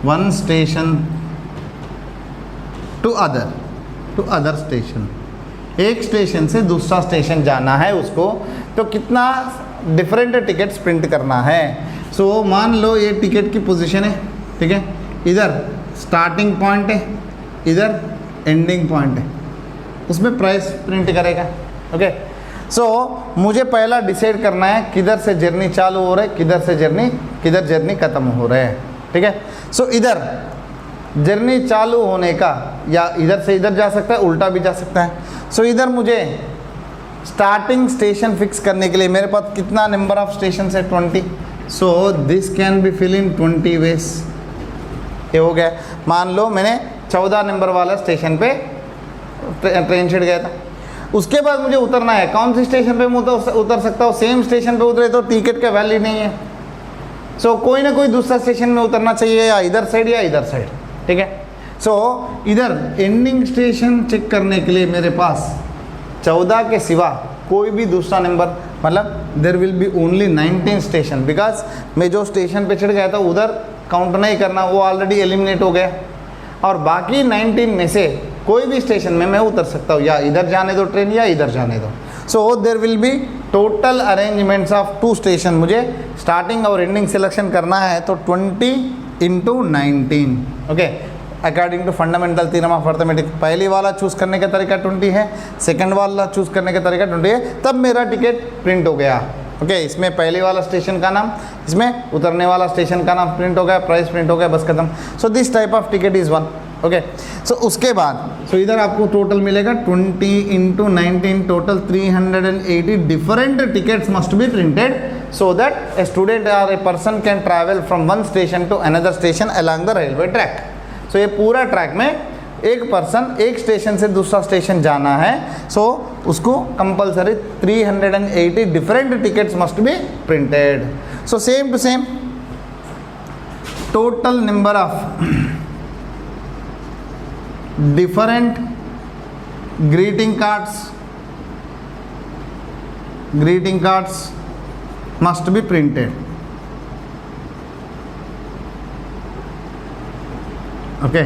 one station to other station। एक station से दूसरा station जाना है उसको, तो कितना different tickets print करना है। सो मान लो ये टिकट की पोजीशन है, ठीक है, इधर स्टार्टिंग पॉइंट है, इधर एंडिंग पॉइंट है, उसमें प्राइस प्रिंट करेगा, ओके। सो मुझे पहला डिसाइड करना है किधर से जर्नी चालू हो रहा है, किधर जर्नी ख़त्म हो रहा है, ठीक है। सो इधर जर्नी चालू होने का, या इधर से इधर जा सकता है, उल्टा भी जा सकता है। सो इधर मुझे स्टार्टिंग स्टेशन फिक्स करने के लिए मेरे पास कितना नंबर ऑफ स्टेशन है, 20। So this can be fill in 20 ways. ये हो गया। मान लो मैंने 14 नंबर वाला स्टेशन पे ट्रेन चढ़ गया था, उसके बाद मुझे उतरना है, कौन सी स्टेशन पे मैं उतर सकता हूँ, सेम स्टेशन पे उतरे तो टिकट का वैल्यू नहीं है। सो कोई ना कोई दूसरा स्टेशन में उतरना चाहिए, या इधर साइड या इधर साइड, ठीक है। सो इधर एंडिंग स्टेशन चेक करने के लिए मेरे पास 14 के सिवा कोई भी दूसरा नंबर, मतलब देर will B only 19 station, because मैं जो स्टेशन पे चढ़ गया था उधर काउंट नहीं करना, वो ऑलरेडी एलिमिनेट हो गया, और बाकी 19 में से कोई भी स्टेशन में मैं उतर सकता हूँ, या इधर जाने दो ट्रेन या इधर जाने दो। So there will be total arrangements of 2 station. मुझे स्टार्टिंग और एंडिंग सिलेक्शन करना है, तो 20 × 19, okay, according to fundamental theorem of arithmetic. पहली वाला चूज़ करने का तरीका 20 है, सेकंड वाला चूज़ करने का तरीका 20 है, तब मेरा टिकट प्रिंट हो गया, ओके। इसमें पहले वाला स्टेशन का नाम, इसमें उतरने वाला स्टेशन का नाम प्रिंट हो गया, प्राइस प्रिंट हो गया, बस खत्म। So this type of ticket is 1, okay. So उसके बाद इधर आपको टोटल मिलेगा 20 × 19, total 380 different tickets must be printed, so that a student or a person can travel from one station to another station along the railway track। so ये पूरा track में एक person एक स्टेशन से दूसरा स्टेशन जाना है, सो उसको compulsory 380 different tickets must be printed. So same to same total number of different greeting cards must be printed, okay.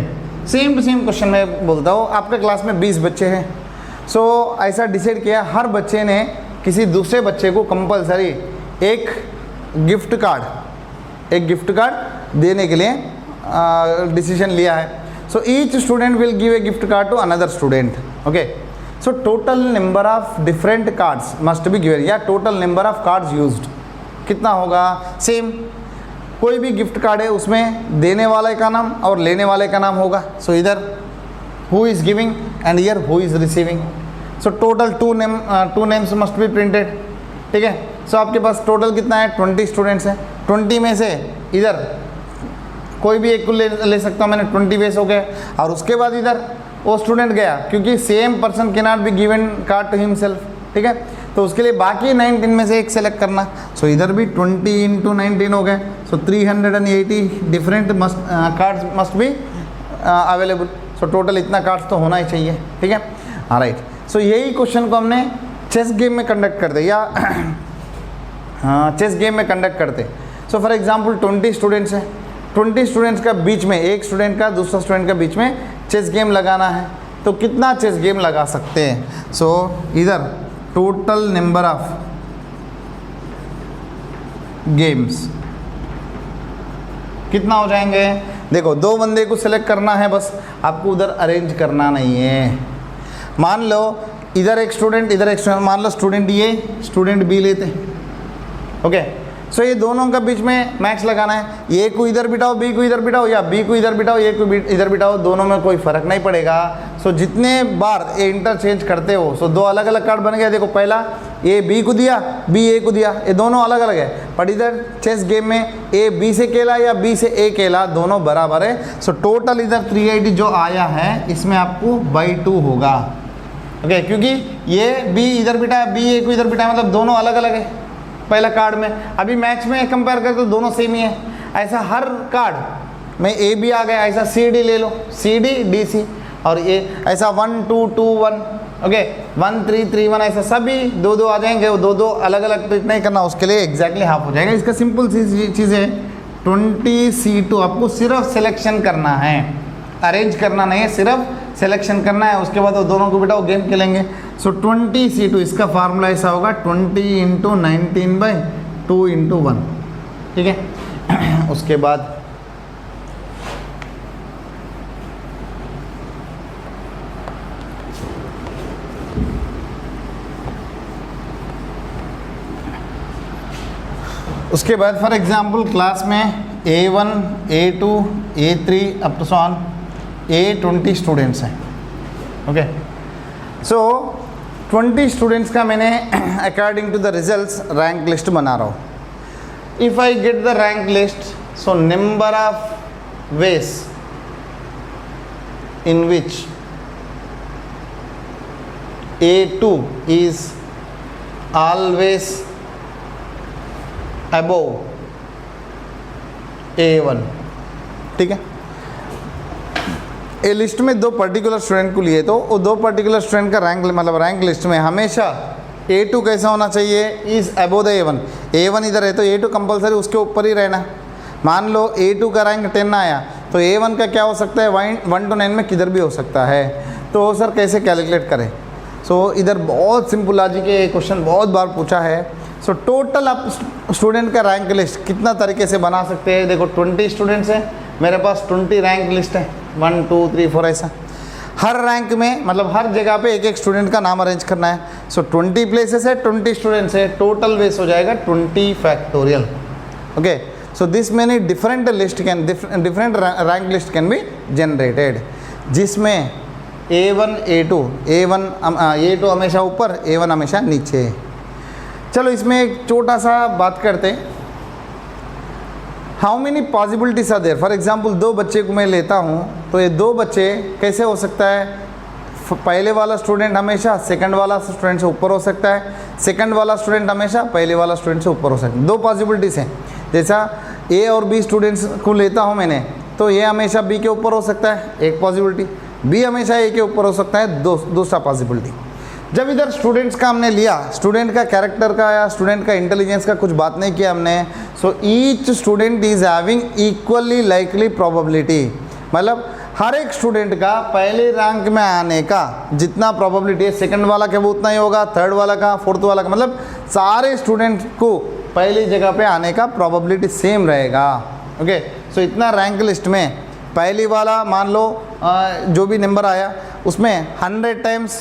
Same to same question मैं बोलता हूँ, आपके क्लास में 20 बच्चे हैं, सो ऐसा डिसाइड किया हर बच्चे ने किसी दूसरे बच्चे को कंपलसरी एक गिफ्ट कार्ड देने के लिए डिसीजन लिया है। So each student will give a gift card to another student, okay. So total number of different cards must be given, या total number of cards used कितना होगा, सेम कोई भी गिफ्ट कार्ड है उसमें देने वाले का नाम और लेने वाले का नाम होगा। सो इधर who is giving and year who is receiving. So total 2 names must be printed, ठीक है। सो आपके पास टोटल कितना है, 20 स्टूडेंट्स हैं। 20 में से इधर कोई भी एक को ले सकता हूँ मैंने, 20 वेस हो गया। और उसके बाद इधर वो स्टूडेंट गया, क्योंकि same person can not be given card to himself, ठीक है। तो उसके लिए बाकी 19 में से एक सेलेक्ट करना। सो इधर भी 20 × 19 हो गए। सो 380 different cards must be available. So total इतना कार्ड्स तो होना ही चाहिए, ठीक है। हाँ राइट। सो यही क्वेश्चन को हमने चेस गेम में कंडक्ट करते या चेस गेम में कंडक्ट करते। सो फॉर एग्जांपल 20 स्टूडेंट्स हैं, 20 स्टूडेंट्स का बीच में एक स्टूडेंट का दूसरा स्टूडेंट का बीच में चेस गेम लगाना है, तो कितना चेस गेम लगा सकते हैं। सो इधर टोटल नंबर ऑफ गेम्स कितना हो जाएंगे। देखो 2 बंदे को सिलेक्ट करना है, बस आपको उधर अरेंज करना नहीं है। मान लो इधर एक स्टूडेंट इधर एक स्टूडेंट, मान लो स्टूडेंट ए स्टूडेंट बी लेते हैं, ओके। सो ये दोनों का बीच में मैच लगाना है। ए को इधर बिठाओ, बी को इधर बिठाओ, या बी को इधर बिठाओ, ए को इधर बिठाओ, दोनों में कोई फर्क नहीं पड़ेगा। सो जितने बार ये इंटरचेंज करते हो, सो 2 अलग अलग कार्ड बन गया। देखो पहला ए बी को दिया, बी ए को दिया, ये दोनों अलग अलग है। पर इधर चेस गेम में ए बी से खेला या बी से ए खेला, दोनों बराबर है। सो टोटल इधर 380 जो आया है, इसमें आपको /2 होगा, ओके। क्योंकि ये बी इधर बिठाया, बी ए को इधर बिठाया, मतलब दोनों अलग अलग है पहला कार्ड में। अभी मैच में कंपेयर करते तो दोनों सेम ही है। ऐसा हर कार्ड में ए बी आ गया, ऐसा सी डी ले लो, सी डी डी सी, और ये ऐसा 1 2 2 1, ओके 1 3 3 1, ऐसा सभी 2 2 आ जाएंगे। वो 2 2 अलग अलग ट्रीट नहीं करना, उसके लिए एग्जैक्टली हाफ हो जाएगा। इसका सिंपल सी चीज़ है 20C2, आपको सिर्फ सिलेक्शन करना है, अरेंज करना नहीं है, सिर्फ सिलेक्शन करना है। उसके बाद वो दोनों को बिठाओ, गेम खेलेंगे। सो 20C2 इसका फार्मूला ऐसा होगा 20 × 19/2 × 1, ठीक है। उसके बाद फॉर एग्जांपल क्लास में A1 A2 A3 up to सॉन A20 स्टूडेंट्स हैं, ओके। सो 20 स्टूडेंट्स का मैंने according to the results rank list बना रहा हूँ। If I get the rank list, so number of ways in which A2 is always above A1, ठीक है। ए list में 2 पर्टिकुलर स्टूडेंट को लिए, तो वो 2 पर्टिकुलर स्टूडेंट का रैंक, मतलब रैंक लिस्ट में हमेशा A2 कैसा होना चाहिए, is above the A1। A1 इधर है तो A2 कंपलसरी उसके ऊपर ही रहना। मान लो A2 का रैंक 10 आया, तो A1 का क्या हो सकता है, 1 to 9 में किधर भी हो सकता है। तो सर कैसे कैलकुलेट करें। सो इधर बहुत सिंपल लॉजिक है, क्वेश्चन बहुत बार पूछा है। सो टोटल आप स्टूडेंट का रैंक लिस्ट कितना तरीके से बना सकते हैं। देखो 20 स्टूडेंट्स हैं, मेरे पास 20 रैंक लिस्ट है, 1 2 3 4 ऐसा। हर रैंक में मतलब हर जगह पे एक एक स्टूडेंट का नाम अरेंज करना है। सो 20 प्लेसेस है, 20 स्टूडेंट्स है, टोटल वेस हो जाएगा 20 factorial, okay. So this many different list can different rank list can be generated, जिसमें A1 A2 A2 हमेशा ऊपर, A1 हमेशा नीचे। चलो इसमें एक छोटा सा बात करते हैं, how many possibilities are there. For example 2 बच्चे को मैं लेता हूँ, तो ये 2 बच्चे कैसे हो सकता है, पहले वाला स्टूडेंट हमेशा सेकंड वाला स्टूडेंट से ऊपर हो सकता है, सेकंड वाला स्टूडेंट हमेशा पहले वाला स्टूडेंट से ऊपर हो सकता है। 2 पॉसिबिलिटीज़ हैं। जैसा A और B स्टूडेंट्स को लेता हूँ मैंने, तो A हमेशा B के ऊपर हो सकता है, एक पॉसिबिलिटी। B हमेशा A के ऊपर हो सकता है, दूसरा पॉसिबिलिटी। जब इधर स्टूडेंट्स का हमने लिया, स्टूडेंट का कैरेक्टर का या स्टूडेंट का इंटेलिजेंस का कुछ बात नहीं किया हमने। सो each student is having equally likely probability, मतलब हर एक स्टूडेंट का पहले रैंक में आने का जितना प्रोबेबिलिटी है, सेकंड वाला का वो उतना ही होगा, थर्ड वाला का, फोर्थ वाला का, मतलब सारे स्टूडेंट को पहली जगह पे आने का प्रोबेबिलिटी सेम रहेगा, ओके। सो इतना रैंक लिस्ट में पहली वाला मान लो जो भी नंबर आया उसमें 100 टाइम्स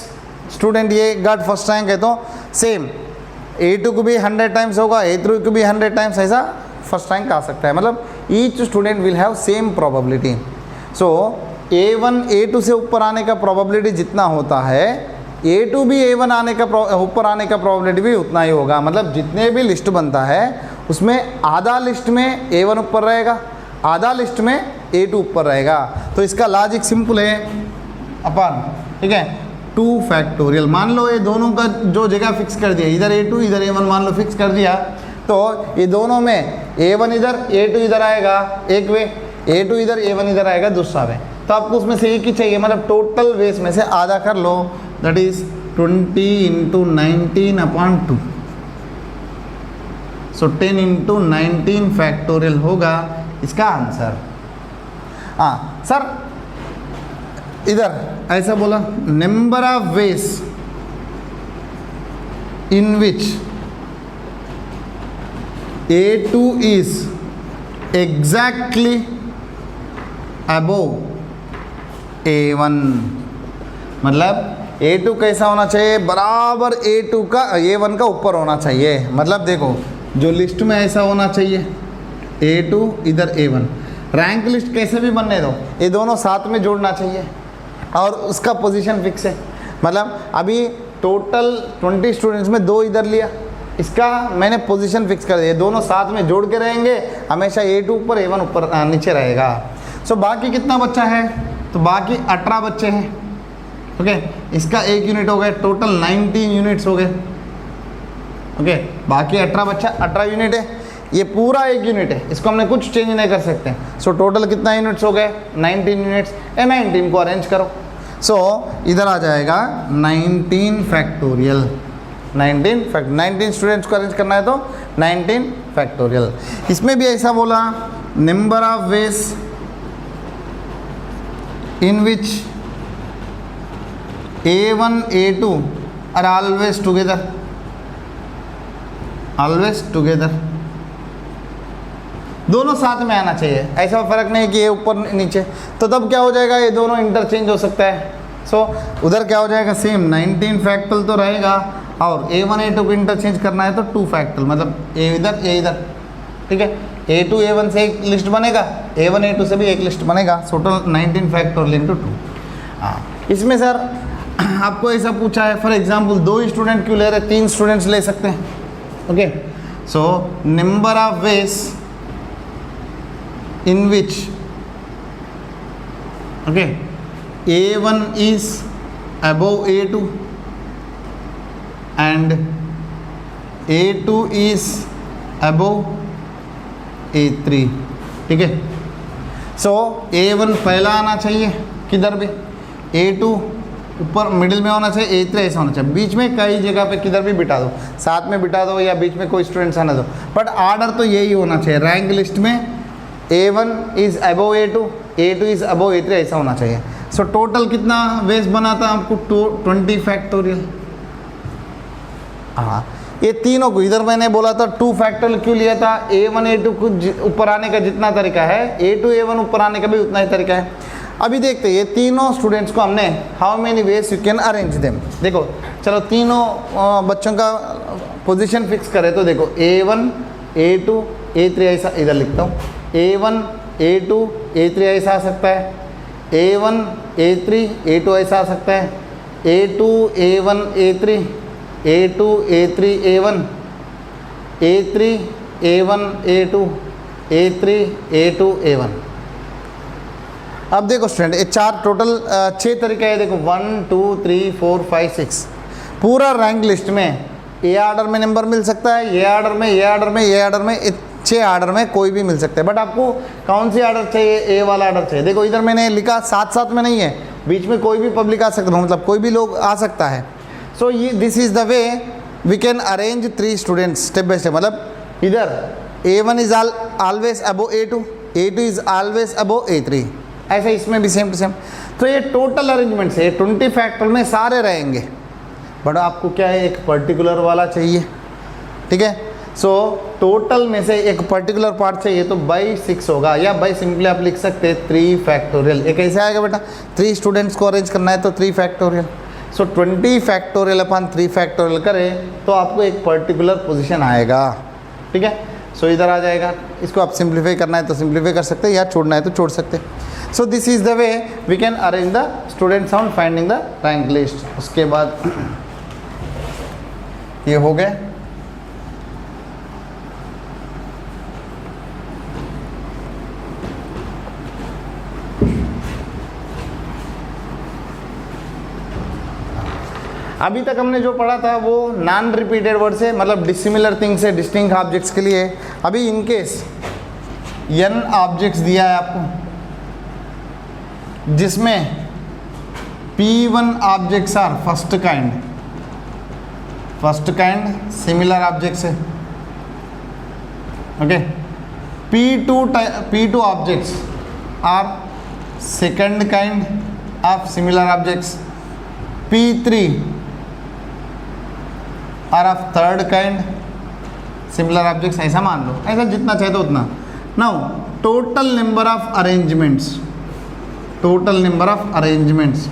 स्टूडेंट ये गॉट फर्स्ट रैंक है, तो सेम A2 को भी 100 टाइम्स होगा, A3 को भी 100 टाइम्स ऐसा फर्स्ट रैंक आ सकता है। मतलब each student will have same probability. So A1 A2 से ऊपर आने का प्रोबेबिलिटी जितना होता है, A2 भी A1 आने का ऊपर आने का प्रोबेबिलिटी भी उतना ही होगा। मतलब जितने भी लिस्ट बनता है उसमें आधा लिस्ट में A1 ऊपर रहेगा, आधा लिस्ट में A2 ऊपर रहेगा। तो इसका लॉजिक सिंपल है, अपन ठीक है 2 फैक्टोरियल। मान लो ये दोनों का जो जगह फिक्स कर दिया, इधर A2 इधर A1 मान लो फिक्स कर दिया, तो ये दोनों में A1 इधर A2 इधर आएगा एक वे, A2 इधर A1 इधर आएगा दूसरा वे। तो आपको उसमें से एक ही चाहिए, मतलब टोटल वेस में से आधा कर लो, that is 20 into 19/2। So 10 into 19 factorial होगा इसका आंसर। हाँ सर, इधर ऐसा बोला, number of ways in which A2 is exactly above A1। मतलब A2 कैसा होना चाहिए, बराबर A2 का A1 का ऊपर होना चाहिए। मतलब देखो जो लिस्ट में ऐसा होना चाहिए, A2 इधर A1, रैंक लिस्ट कैसे भी बनने दो, ये दोनों साथ में जोड़ना चाहिए और उसका पोजीशन फिक्स है। मतलब अभी टोटल 20 स्टूडेंट्स में 2 इधर लिया, इसका मैंने पोजीशन फिक्स कर दिया, दोनों साथ में जोड़ के रहेंगे, हमेशा A2 ऊपर A1 ऊपर नीचे रहेगा। सो बाकी कितना बच्चा है, तो बाकी 18 बच्चे हैं। ओके, इसका 1 यूनिट हो गए, टोटल 19 यूनिट्स हो गए। ओके, बाकी 18 बच्चा 18 यूनिट है, ये पूरा 1 यूनिट है, इसको हमने कुछ चेंज नहीं कर सकते। सो टोटल कितना यूनिट्स हो गए, 19 यूनिट्स। 19 को अरेंज करो। सो इधर आ जाएगा 19 फैक्टोरियल। 19 स्टूडेंट्स को अरेंज करना है तो 19 फैक्टोरियल। इसमें भी ऐसा बोला, number of ways in which A1 A2 are always together, always together, दोनों साथ में आना चाहिए। ऐसा फर्क नहीं कि ये ऊपर नीचे, तो तब क्या हो जाएगा, ये दोनों इंटरचेंज हो सकता है। सो उधर क्या हो जाएगा, सेम 19 फैक्टल तो रहेगा, और A1 A2 को इंटरचेंज करना है तो 2 फैक्टल, मतलब A इधर A इधर, ठीक है। A2 A1 से एक लिस्ट बनेगा, A1 A2 से भी एक लिस्ट बनेगा। So total 19 factorial into 2। हाँ, इसमें सर आपको ऐसा पूछा है, फॉर एग्जाम्पल 2 स्टूडेंट क्यों ले रहे, 3 स्टूडेंट्स ले सकते हैं। Okay, so number of ways in which okay A1 is above A2 and A2 is above A3, ठीक है। सो A1 पहला आना चाहिए किधर भी, A2 ऊपर मिडिल में होना चाहिए, A3 ऐसा होना चाहिए, बीच में कई जगह पे किधर भी बिठा दो, साथ में बिठा दो या बीच में कोई स्टूडेंट्स आना दो, बट ऑर्डर तो यही होना चाहिए। रैंक लिस्ट में A1 is above A2, A2 is above A3 ऐसा होना चाहिए। सो टोटल कितना वेस बना था आपको, 20 फैक्टोरियल। हाँ, ये तीनों को इधर मैंने बोला था 2 फैक्टोरियल क्यों लिया था, A1 A2 को ऊपर आने का जितना तरीका है, A2 A1 ऊपर आने का भी उतना ही तरीका है। अभी देखते हैं ये तीनों स्टूडेंट्स को हमने how many ways you can arrange them. देखो चलो तीनों बच्चों का पोजीशन फिक्स करें तो देखो A1 A2 A3 ऐसा इधर लिखता हूँ, A1 A2 A3 ऐसा आ सकता है, A1 A3 A2 ऐसा आ सकता है, A2 A1 A3 A2 A3 A1 A3 A1 A2 A3 A2 A1। अब देखो स्टूडेंट ये 4 टोटल 6 तरीके है। देखो 1 2 3 4 5 6 पूरा रैंक लिस्ट में ए आर्डर में नंबर मिल सकता है, ये आर्डर में, ये आर्डर में, ये आर्डर में, 6 आर्डर में कोई भी मिल सकता है। बट आपको कौन सी आर्डर चाहिए, ए वाला आर्डर चाहिए। देखो इधर मैंने लिखा साथ साथ में नहीं है, बीच में कोई भी पब्लिक आ सकता है, मतलब कोई भी लोग आ सकता है। सो ये this is the way we can arrange 3 students step by step. मतलब इधर A1 is always above A2, A2 is always above A3, ऐसा इसमें भी सेम टू सेम। तो ये टोटल अरेंजमेंट है, 20 फैक्टोरियल में सारे रहेंगे, बट आपको क्या है एक पर्टिकुलर वाला चाहिए, ठीक है। सो टोटल में से एक पर्टिकुलर पार्ट चाहिए तो बाई 6 होगा, या बाई सिंपली आप लिख सकते हैं 3 फैक्टोरियल। ये कैसे आएगा बेटा, 3 स्टूडेंट्स को अरेंज करना है तो 3 फैक्टोरियल। सो 20 फैक्टोरियल अपन 3 फैक्टोरियल करें तो आपको एक पर्टिकुलर पोजीशन आएगा, ठीक है। सो इधर आ जाएगा। इसको आप सिंप्लीफाई करना है तो सिंप्लीफाई कर सकते हैं या छोड़ना है तो छोड़ सकते हैं। So this is the way we can arrange the student sound finding the rank list. उसके बाद ये हो गया। अभी तक हमने जो पढ़ा था वो नॉन रिपीटेड वर्ड से, मतलब डिसिमिलर थिंग से डिस्टिंक्ट ऑब्जेक्ट्स के लिए। अभी इन केस n ऑब्जेक्ट्स दिया है आपको जिसमें P1 objects are first kind similar objects है, okay. P2 objects are second kind of similar objects, P3 are of third kind similar objects. ऐसा मान लो, ऐसा जितना चाहे तो उतना। Now total number of arrangements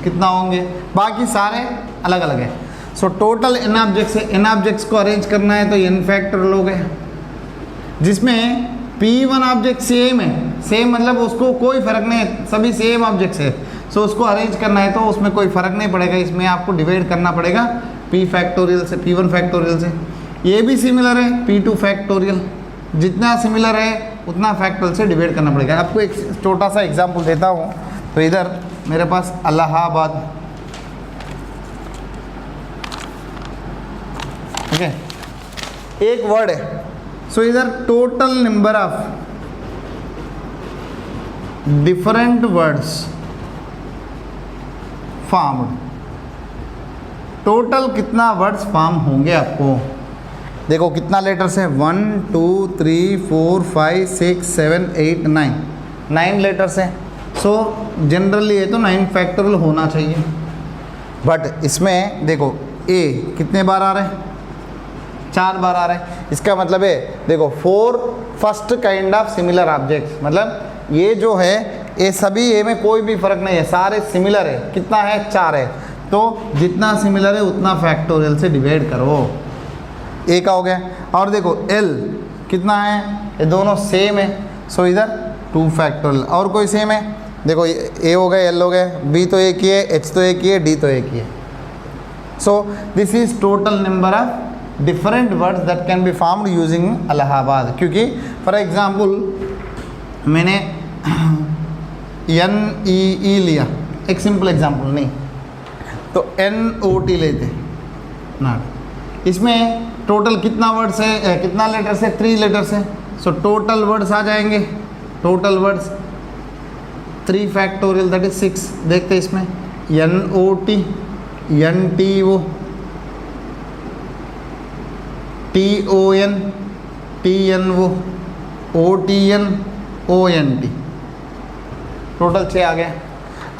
कितना होंगे, बाकी सारे अलग अलग है। सो टोटल n ऑब्जेक्ट्स है, n ऑब्जेक्ट्स को अरेंज करना है तो n फैक्टोरियल हो गए, जिसमें P1 ऑब्जेक्ट सेम है, सेम मतलब उसको कोई फर्क नहीं है, सभी सेम ऑब्जेक्ट्स है। सो उसको अरेंज करना है तो उसमें कोई फर्क नहीं पड़ेगा, इसमें आपको डिवाइड करना पड़ेगा P फैक्टोरियल से, P1 फैक्टोरियल से। ये भी सिमिलर है P2 फैक्टोरियल, जितना सिमिलर है उतना फैक्टोरियल से डिवाइड करना पड़ेगा। आपको एक छोटा सा एग्जांपल देता हूँ। तो इधर मेरे पास इलाहाबाद, ओके, एक वर्ड है। सो इधर total number of different words formed, total कितना वर्ड्स फॉर्म होंगे आपको देखो कितना लेटर्स है, 1 2 3 4 5 6 7 8 9 लेटर्स हैं। सो जनरली ये तो 9 फैक्टोरियल होना चाहिए, बट इसमें देखो ए कितने बार आ रहे हैं, 4 बार आ रहे हैं। इसका मतलब है देखो 4 first kind of similar objects, मतलब ये जो है ये सभी ए में कोई भी फर्क नहीं है, सारे सिमिलर है। कितना है, 4 है। तो जितना सिमिलर है उतना फैक्टोरियल से डिवाइड करो, ए का हो गया। और देखो एल कितना है, ये दोनों सेम है। सो इधर 2 फैक्टोरियल। और कोई सेम है, देखो ए हो गया, एल हो गया, बी तो एक ही है, एच तो एक ही है, डी तो एक ही है। So this is total number of different words that can be formed using Allahabad. क्योंकि फॉर एग्जाम्पल मैंने NEE लिया, एक सिंपल एग्जाम्पल नहीं, तो NOT लेते ना, इसमें टोटल कितना वर्ड्स है, कितना लेटर्स है, 3 लेटर्स है। सो टोटल वर्ड्स आ जाएंगे, total words 3 factorial that is 6। देखते हैं इसमें NOT, NTO, TON, TNO, OTN, ONT, total 6 आ गया।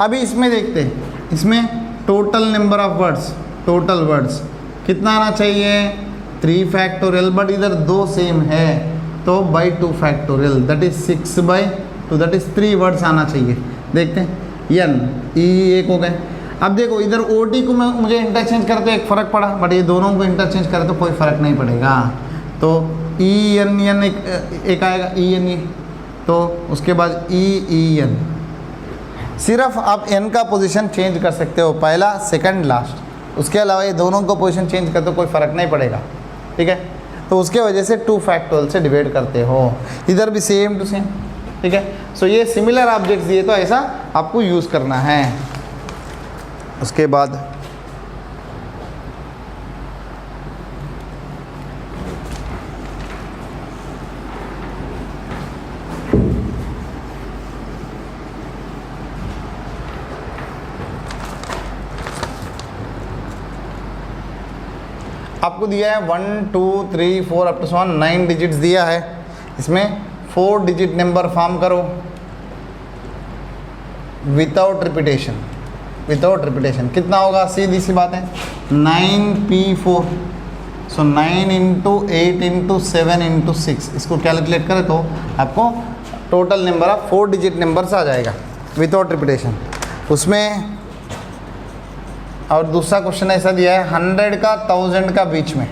अभी इसमें देखते हैं, इसमें total number of words, total words कितना आना चाहिए, 3 फैक्टोरियल, बट इधर 2 सेम है तो by 2 factorial that is 6/2 that is 3 words आना चाहिए। देखते हैं NE एक हो गए। अब देखो इधर OT को मुझे इंटरचेंज करते एक फ़र्क पड़ा, बट ये दोनों को इंटरचेंज करे तो कोई फ़र्क नहीं पड़ेगा। तो ENN एक आएगा, ENE, तो उसके बाद EEN। सिर्फ आप N का पोजीशन चेंज कर सकते हो, पहला सेकंड लास्ट, उसके अलावा ये दोनों को पोजीशन चेंज करते तो कोई फ़र्क नहीं पड़ेगा, ठीक है। तो उसके वजह से 2 फैक्टोरियल से डिवाइड करते हो, इधर भी सेम टू सेम, ठीक है। सो ये सिमिलर ऑब्जेक्ट्स दिए तो ऐसा आपको यूज़ करना है। उसके बाद आपको दिया है 1 2 3 4 अप टू 9 डिजिट्स दिया है। इसमें 4 डिजिट नंबर फॉर्म करो विदाउट रिपीटेशन, विदाउट रिपीटेशन। कितना होगा, सीधी सी बात है 9P4। सो 9 इंटू 8 इंटू 7 इंटू 6, इसको कैलकुलेट करें तो आपको total number of 4 digit numbers आ जाएगा विदाउट रिपीटेशन। उसमें और दूसरा क्वेश्चन ऐसा दिया है 100 का 1000 का बीच में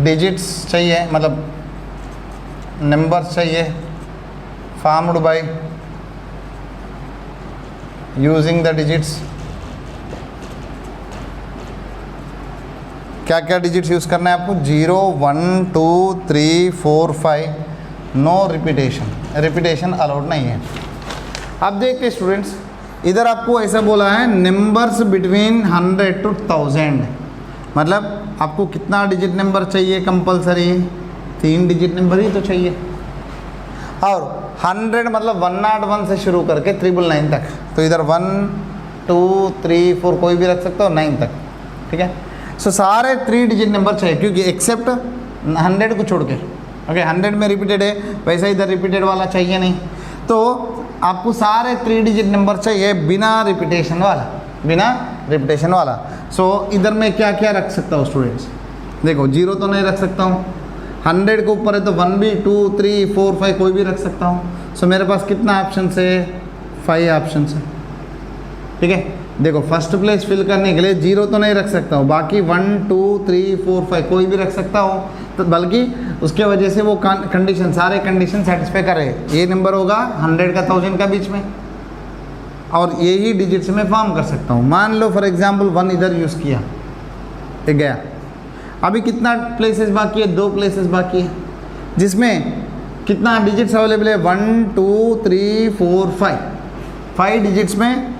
डिजिट्स चाहिए, मतलब नंबर्स चाहिए farmed by using the digits. क्या क्या डिजिट्स यूज़ करना है आपको? 0 1 2 3 4 5, नो रिपीटेशन अलाउड नहीं है। अब देखते स्टूडेंट्स, इधर आपको ऐसा बोला है नंबर्स बिटवीन 100 to 1000, मतलब आपको कितना डिजिट नंबर चाहिए कंपलसरी? 3 डिजिट नंबर ही तो चाहिए। और 100 मतलब 101 से शुरू करके 999 तक, तो इधर 1 2 3 4 कोई भी रख सकते हो 9 तक, ठीक है। सो सारे 3 डिजिट नंबर चाहिए, क्योंकि एक्सेप्ट 100 को छोड़ के, ओके 100 में रिपीटेड है, वैसे इधर रिपीटेड वाला चाहिए नहीं, तो आपको सारे 3 डिजिट नंबर चाहिए बिना रिपीटेशन वाला। सो इधर मैं क्या क्या रख सकता हूँ स्टूडेंट्स? देखो 0 तो नहीं रख सकता हूँ, 100 के ऊपर है तो 1 भी 2 3 4 5 कोई भी रख सकता हूँ। सो मेरे पास कितना ऑप्शन है? 5 ऑप्शन है, ठीक है। देखो फर्स्ट प्लेस फिल करने के लिए 0 तो नहीं रख सकता हूँ, बाकी 1 2 3 4 5 कोई भी रख सकता हूँ, तो बल्कि उसके वजह से वो कंडीशन सारे कंडीशन सेटिस्फाई करे। ये नंबर होगा 100 का 1000 का बीच में, और यही डिजिट्स में फॉर्म कर सकता हूँ। मान लो फॉर एग्जांपल 1 इधर यूज़ किया, ये गया। अभी कितना प्लेसेस बाकी है? 2 प्लेसेस बाकी है, जिसमें कितना डिजिट्स अवेलेबल है? 1 2 3 4 5 डिजिट्स में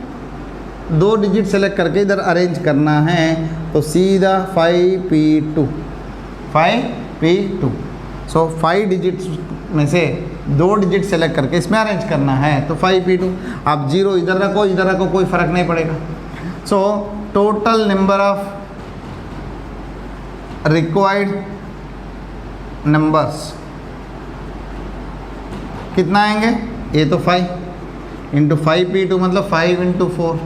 2 डिजिट सेलेक्ट करके इधर अरेंज करना है, तो सीधा 5P2। सो 5 डिजिट्स में से 2 डिजिट सेलेक्ट करके इसमें अरेंज करना है, तो 5P2। आप 0 इधर रखो कोई फ़र्क नहीं पड़ेगा। सो total number of required numbers कितना आएंगे? ये तो 5 इंटू 5P2 मतलब 5 इंटू 4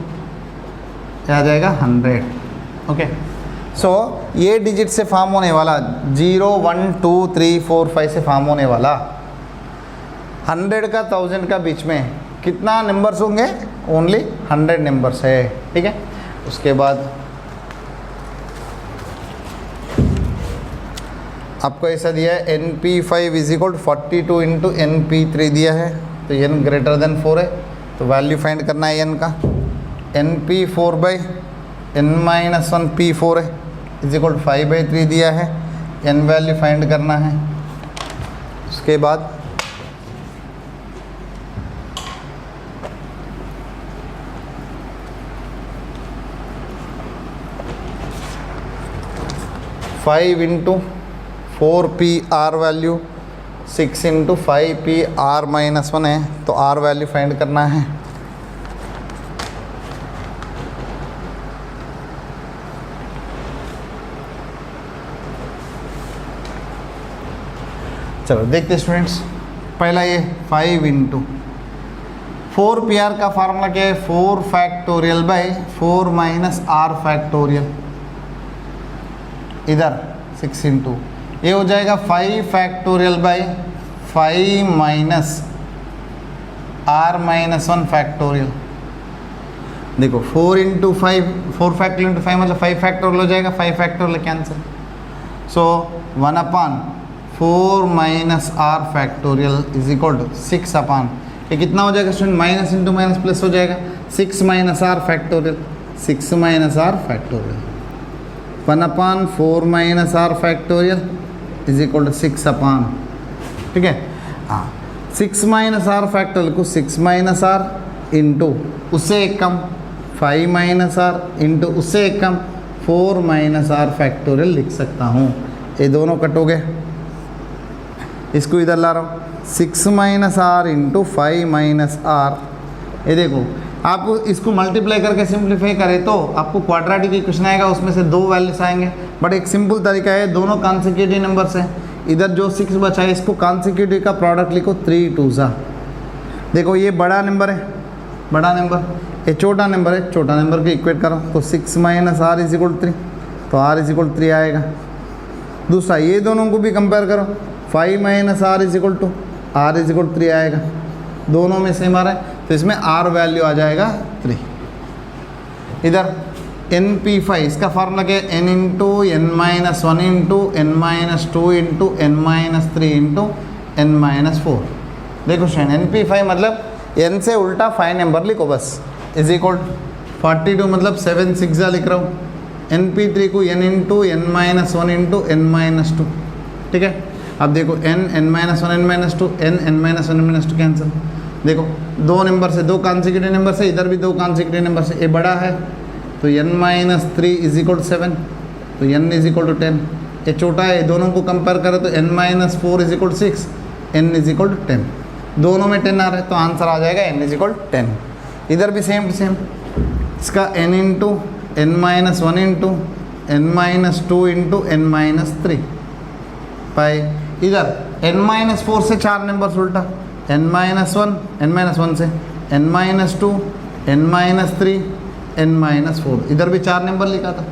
क्या आ जाएगा? 100, ओके। सो ये डिजिट से फॉर्म होने वाला 0 1 2 3 4 5 से फॉर्म होने वाला 100 का 1000 का बीच में कितना नंबर्स होंगे? ओनली 100 नंबर्स है, ठीक है। उसके बाद आपको ऐसा दिया है NP5 is equal to 42 into NP3 दिया है, तो n ग्रेटर देन 4 है, तो वैल्यू फाइंड करना है n का। NP4 बाई n-1 P4 है इज इक्वल टू 5/3 दिया है, n वैल्यू फाइंड करना है। उसके बाद five into 4P R value 6 into 5P R-1 है, तो R वैल्यू फाइंड करना है। चलो देखते स्टूडेंट्स, पहला ये 5 इंटू 4PR का फार्मूला क्या है? 4 factorial by 4 minus R factorial, इधर 6 इंटू ये हो जाएगा 5 factorial by 5 minus R-1 factorial. देखो 4 इंटू 5 4 फैक्टोरियल इंटू 5 मतलब 5 फैक्टोरियल हो जाएगा, 5 factorial cancel. So 1/4 minus R factorial is equal to 6/, ये कितना हो जाएगा student? Minus into minus plus हो जाएगा, 6 minus R factorial, 6 minus R factorial, 1/4 minus R factorial is equal to 6/, ठीक है। हाँ 6 माइनस R फैक्टोरियल को 6 माइनस R इंटू उससे एक कम 5 माइनस R इंटू उससे एक कम 4 माइनस R फैक्टोरियल लिख सकता हूँ। ये दोनों कट हो गए, इसको इधर ला रहा हूँ 6 minus R into 5 minus R। ये देखो आप इसको मल्टीप्लाई करके सिंप्लीफाई करें तो आपको क्वाड्रेटिक इक्वेशन आएगा, उसमें से 2 वैल्यूज आएंगे। बट एक सिंपल तरीका है, दोनों कॉन्सेक्यूटिव नंबर्स हैं, इधर जो 6 बचा है इसको कॉन्सेक्यूटिव का प्रोडक्ट लिखो 3 2 देखो ये बड़ा नंबर है, बड़ा नंबर, ये छोटा नंबर है, छोटा नंबर को इक्वेट करो तो 6 माइनस R इज इक्वल 3, तो R इज इक्वल 3 आएगा। दूसरा ये दोनों को भी कंपेयर करो, 5 minus R is equal to R is equal 3 आएगा, दोनों में सेम आ रहा है, तो इसमें R वैल्यू आ जाएगा 3। इधर NP5 इसका फार्मूला क्या है? n into n-1 into n-2 into n-3 into n-4। देखो स्टूडेंट NP5 मतलब n से उल्टा 5 नंबर लिखो बस, इज इक्वल 42 मतलब 7 6 लिख रहा हूँ। NP3 को n into n-1 into n-2, ठीक है। अब देखो n n-1 n-2 n n-1 n-2 cancel. देखो दो नंबर से, दो कॉन्सिक्यूटिव नंबर से, इधर भी दो कॉन्सिक्यूटिव नंबर से, ये बड़ा है तो n-3 इज इक्वल 7, तो n इज इक्वल टू 10। ये छोटा है, दोनों को कंपेयर करें तो n-4 is equal 6, n is equal to 10। दोनों में 10 आ रहा है तो आंसर आ जाएगा n इज इक्वल 10। इधर भी सेम टू सेम, इसका n into n-1 into n-2 into n-3 पाई, इधर n-4 से 4 नंबर उल्टा, n-1 से n-2 n-3 n-4, इधर भी 4 नंबर लिखा था,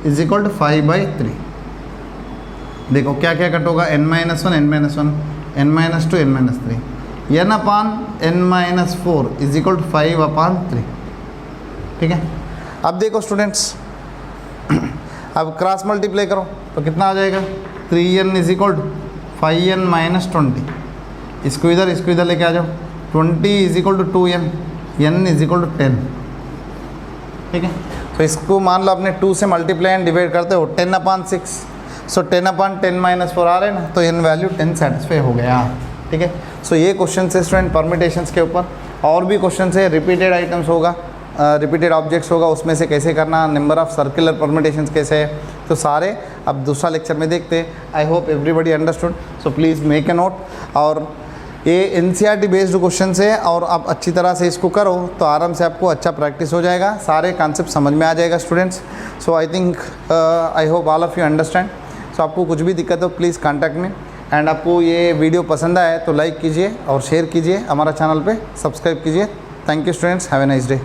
इज इक्वल टू 5/3। देखो क्या क्या कट होगा, n-1 n-2 n-3, n upon n-4 is equal to 5/3, ठीक है। अब देखो स्टूडेंट्स, अब क्रॉस मल्टीप्लाई करो तो कितना आ जाएगा, 3n is equal to 5n minus 20। इसको इधर लेके आ जाओ, 20 is equal to 2n, n is equal to 10, ठीक है। तो इसको मान लो आपने 2 से मल्टीप्लाई एंड डिवाइड करते हो 10/6, सो 10/10-4 आ रहे हैं ना, तो n वैल्यू 10 सेटिस्फाई हो गया, ठीक है। सो ये क्वेश्चन है स्टूडेंट परमिटेशंस के ऊपर। और भी क्वेश्चन है, रिपीटेड आइटम्स होगा, रिपीटेड ऑब्जेक्ट्स होगा, उसमें से कैसे करना, नंबर ऑफ सर्कुलर परमिटेशंस कैसे है, तो सारे अब दूसरा लेक्चर में देखते हैं। I hope everybody understood, so please make a note. और ये NCERT बेस्ड क्वेश्चन है और आप अच्छी तरह से इसको करो तो आराम से आपको अच्छा प्रैक्टिस हो जाएगा, सारे कॉन्सेप्ट समझ में आ जाएगा students. So I think I hope all of you understand. So आपको कुछ भी दिक्कत हो प्लीज़ कॉन्टैक्ट मी। एंड आपको ये वीडियो पसंद आए तो लाइक कीजिए और शेयर कीजिए, हमारा चैनल पे सब्सक्राइब कीजिए। Thank you students, have a nice day.